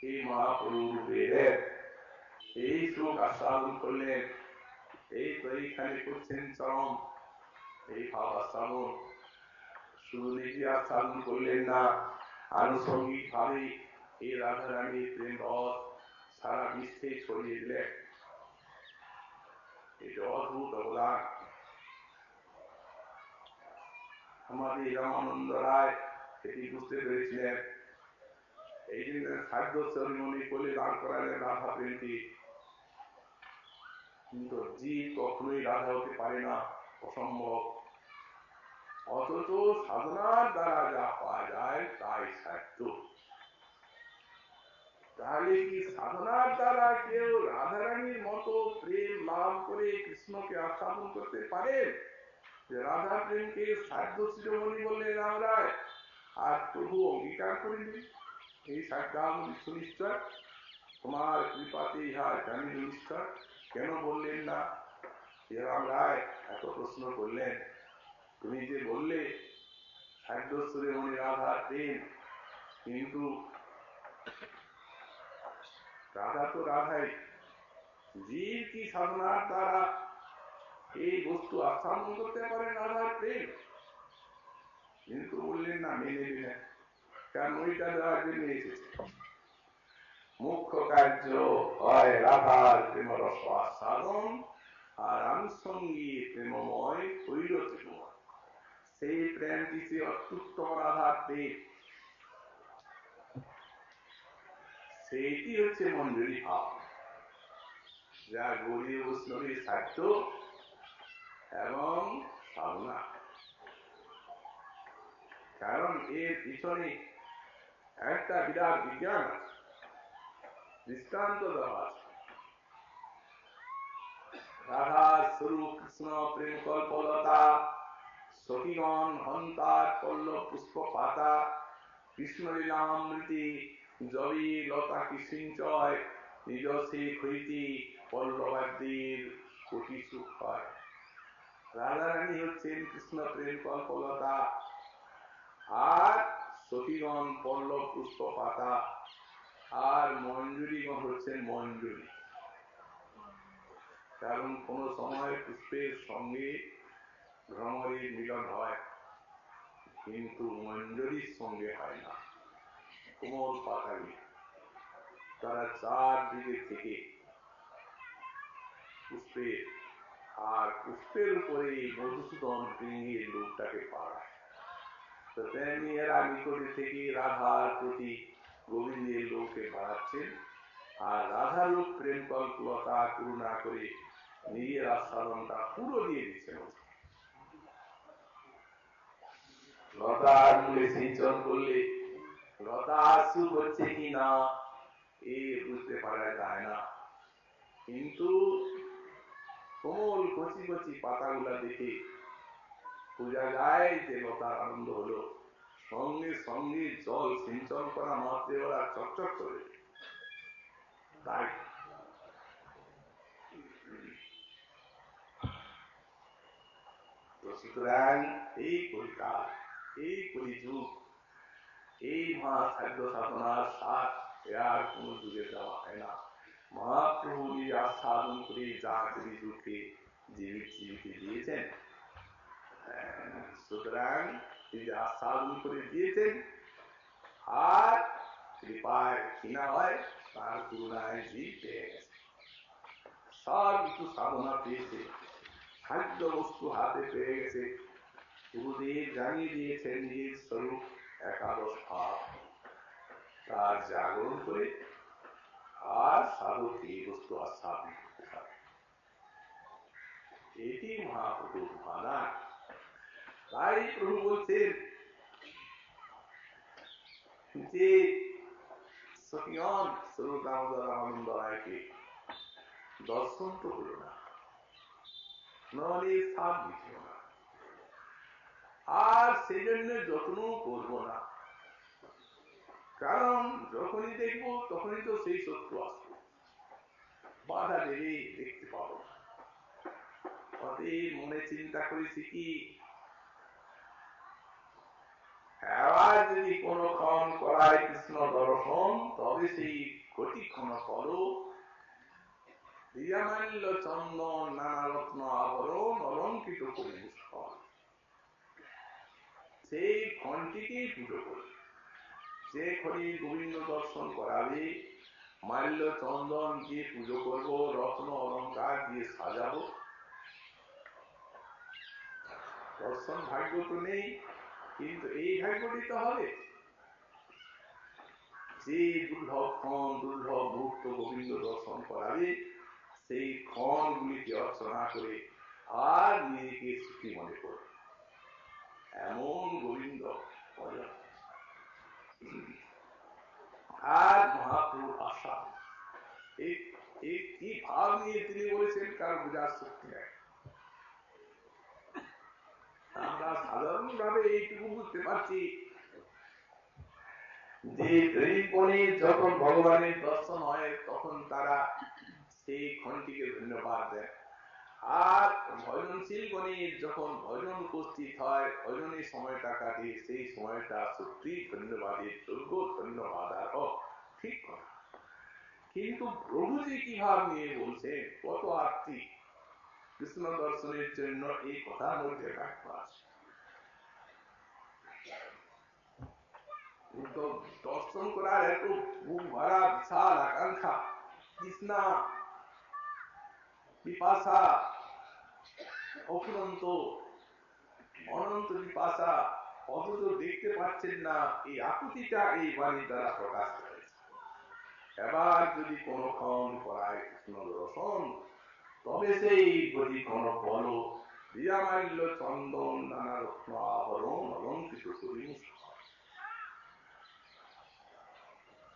এই মহাপ্রভুদের এই শ্লোক আস্বাদন করলেন, এই তো এইখানে করছেন চরম এই ভাব আস্বাদন। শুধু নিজে আস্বাদন করলেন না, আনুষঙ্গিক ভাবে এই রাধারানীর প্রেম রস সারা বিশ্বে ছড়িয়ে দিলেন। এটা অদ্ভুত অবদান। আমাদের রামানন্দ রায় এটি বুঝতে পেরেছিলেন, এই জন্য খাদ্য সেরিমনি করে দাঁড় করালেন রাধা প্রেমকে। কিন্তু জীব কখনোই রাধা হতে পারে না, অসম্ভব। অথচ সাধনার দ্বারা যা পাওয়া যায় তাই সাধ্য। তাহলে কি সাধনার দ্বারা কেউ রাধারানীর মতো প্রেম লাভ করে কৃষ্ণকে আস্বাদন করতে পারে? রাধা প্রেমকে সাধ্য শিরোমণি বললেন রাম রায়, আর প্রভু অঙ্গীকার করেনি এই সাধ্যাবলী সুনিশ্চয়, তোমার কৃপাতে ইহা জানি নিশ্চয়। কেন বললেন না? রাম রায় এত প্রশ্ন করলেন, তুমি যে বললে সাধ্য শিরোমণি রাধার প্রেম, কিন্তু রাধা তো রাধাই, জীব কি সাধনার দ্বারা এই বস্তু আস্বাদন করতে পারে রাধার প্রেম? কিন্তু বললেন না, মেনে নিলেন, কারণ ওইটা দেওয়ার জন্য এসেছে। মুখ্য কার্য হয় রাধার প্রেম রস আস্বাদন, আর আনুষঙ্গিক প্রেমময় হইল প্রেমময়। সেই প্রেমটি সে অত্যুত্তম রাধার প্রেম, সেইটি হচ্ছে মঞ্জুরি ভাব, যা গৌরী বৈষ্ণবীর সাধ্য এবং সাধনা। কারণ এর পিছনে একটা বিরাট বিজ্ঞান আছে, দৃষ্টান্ত দেওয়া আছে। রাধার স্বরূপ কৃষ্ণ প্রেম কল্পলতা, সখীগণ হন্তার পল্লব পুষ্প পাতা, কৃষ্ণ লীলামৃতি জবি লতা কি সিঞ্চয়, নিজ সেই হইতি পল্লবাদ্যির কোটি সুখ হয়। রাধারানী হচ্ছেন কৃষ্ণ প্রেম কল্পলতা, আর সখীগণ পল্লব পুষ্প পাতা, আর মঞ্জুরিগণ হচ্ছেন মঞ্জুরি। কারণ কোন সময় পুষ্পের সঙ্গে ভ্রমরের মিলন হয়, কিন্তু মঞ্জুরির সঙ্গে হয় না। কোমল পাতাগুলি তারা চারদিকে থেকে পুষ্পের, আর পুষ্পের উপরে মধুসূদন প্রেমের লোকটাকে পাড়ায়। তো তেমনি এরা নিকটে থেকে রাধার প্রতি গোবিন্দের লোককে বাড়াচ্ছেন, আর রাধার লোক প্রেম কল্পলতা করুণা করে নিজের আস্বাদনটা পুরো দিয়ে দিচ্ছেন। লতার মূলে সিঞ্চন করলে লতা সুখ হচ্ছে কি না এ বুঝতে পারা যায় না, কিন্তু কোমল কচি কচি পাতাগুলা দেখে বোঝা যায় যে লতার আনন্দ হলো। সঙ্গে সঙ্গে জল সিঞ্চন করা মাত্রে ওরা চকচক করে। তাই সুতরাং এই কলিকাল, এই কলিযুগ, এই মহাখাদ্য সাধনার সাথ আর কোন যুগে দেওয়া হয় না। মহাপ্রভু নিজে আস্বাদন করে যা কলিযুগকে জীবিত দিয়েছেন, সুতরাং তিনি আস্বাদন করে দিয়েছেন, আর কৃপায় ক্ষীণা হয়, তার করুণায় জীব পেয়ে গেছে। সব কিছু সাধনা পেয়েছে, খাদ্য বস্তু হাতে পেয়ে গেছে। গুরুদেব জানিয়ে দিয়েছেন নিজের স্বরূপ একাদশ ভাব, তার জাগরণ করে আর সাধক এই বস্তু আস্বাদন করতে পারে। এটি মহাপ্রভুর ভাবনা। তাই প্রভু বলছেন যে সখীগণ স্বরূপ দামোদর আনন্দ রায়কে দর্শন তো হল না, নলে সাপ দিচ্ছিল না, আর সেই জন্য যত্ন করব না। কারণ যখনই দেখবো তখনই তো সেই সত্য আসবে, বাধা দেবে দেখতে পাবো। অতএব মনে চিন্তা করেছি কি, এবার যদি কোনক্ষণ করায় কৃষ্ণ দর্শন, তবে সেই কোটিক্ষণ ফল দিয়ামাল্য চন্দন নানা রত্ন আভরণ অলঙ্কৃত পরিবেশ ফল, সেই ক্ষণটিকেই পুজো করি। যে ক্ষণে গোবিন্দ দর্শন করাবে, মাল্য চন্দন দিয়ে পুজো করব, রত্ন অলঙ্কার দিয়ে সাজাবো, দর্শন ভাগ্য তো নেই, কিন্তু এই ভাগ্যটি তো হবে। যে দুর্লভ ক্ষণ দুর্লভ মুহূর্ত গোবিন্দ দর্শন করাবে, সেই ক্ষণগুলিকে অর্চনা করে আর নিজেকে সুখী মনে করবে, এমন গোবিন্দ। আর মহাপ্রভুর আশা, কি ভাব নিয়ে তিনি বলেছেন কার বোঝার শক্তি নেই। আমরা সাধারণ ভাবে এইটুকু বুঝতে পারছি যে প্রেমপণে যখন ভগবানের দর্শন হয়, তখন তারা সেই ক্ষণটিকে ধন্যবাদ দেয়। আর ভজনশীল গণের যখন ভজন উপস্থিত হয়, ভজনের সময়টা কাটে, সেই সময়টা সত্যি ধন্যবাদের যোগ্য, ধন্যবাদ আর ঠিক কথা। কিন্তু প্রভু যে কি ভাব নিয়ে বলছে, কত আর্থিক কৃষ্ণ দর্শনের জন্য এই কথার মধ্যে ব্যাখ্যা আছে। দর্শন করার এত বুক ভরা বিশাল আকাঙ্ক্ষা, তৃষ্ণা, পিপাসা, অফুরন্ত অনন্ত পিপাসা, অথচ দেখতে পাচ্ছেন না, এই আকুতিটা এই বাণী দ্বারা প্রকাশ করেছে। এবার যদি কোনক্ষণ করায় কৃষ্ণ দর্শন, তবে সেই যদি কোন ফল দিয়ামাল্য চন্দন নানা রত্ন আভরণ অলঙ্কৃত করি।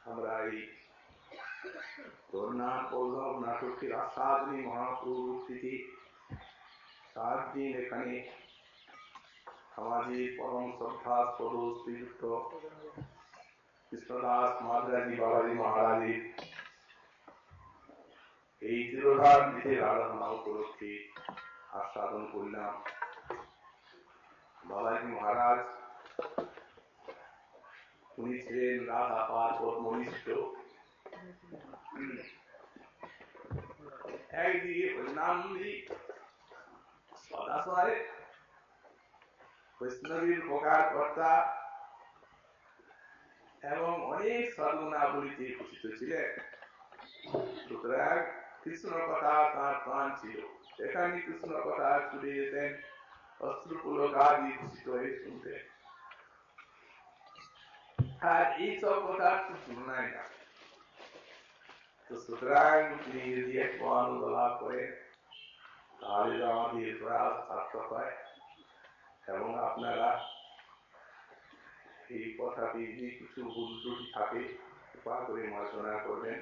আমরা এই জগন্নাথ বল্লভ নাটকের আস্বাদনী মহাপ্রভুর তিথি 7 দিন এখানে আমাদের পরম শ্রদ্ধাস্পদ শ্রীযুক্ত কৃষ্ণদাস মাদ্রাজি বাবাজি মহারাজের এই তিরোধান তিথির আরাধনা উপলক্ষে আস্বাদন করলাম। বাবাজি মহারাজ উনি ছিলেন রাধা পার্বত মনিষ্ঠ। একদিকে হরিনামী সদাশয় বৈষ্ণবীর উপকার কর্তা এবং অনেক সাধনাবলিতে ভূষিত ছিলেন। সুতরাং কৃষ্ণ কথা তাঁর প্রাণ ছিল। এখানে কৃষ্ণ কথা ছুটে যেতেন, অস্ত্রপুলকাদি ভূষিত হয়ে শুনতেন। আর এইসব কথা তুলনায় না। তো সুতরাং তিনি যদি একটু আনন্দ লাভ করেন, তাহলে আমাদের প্রয়াস সার্থক হয়। এবং আপনারা এই কথাটি যদি কিছু ভুল ত্রুটি থাকে, কৃপা করে মার্জনা করবেন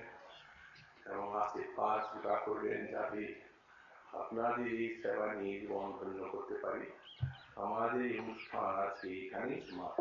এবং আশীর্বাদ স্বীকার করবেন, যাতে আপনাদের এই সেবা নিয়ে জীবন ধন্য করতে পারি। আমাদের এই অনুষ্ঠান আজকে এখানেই সমাপ্ত।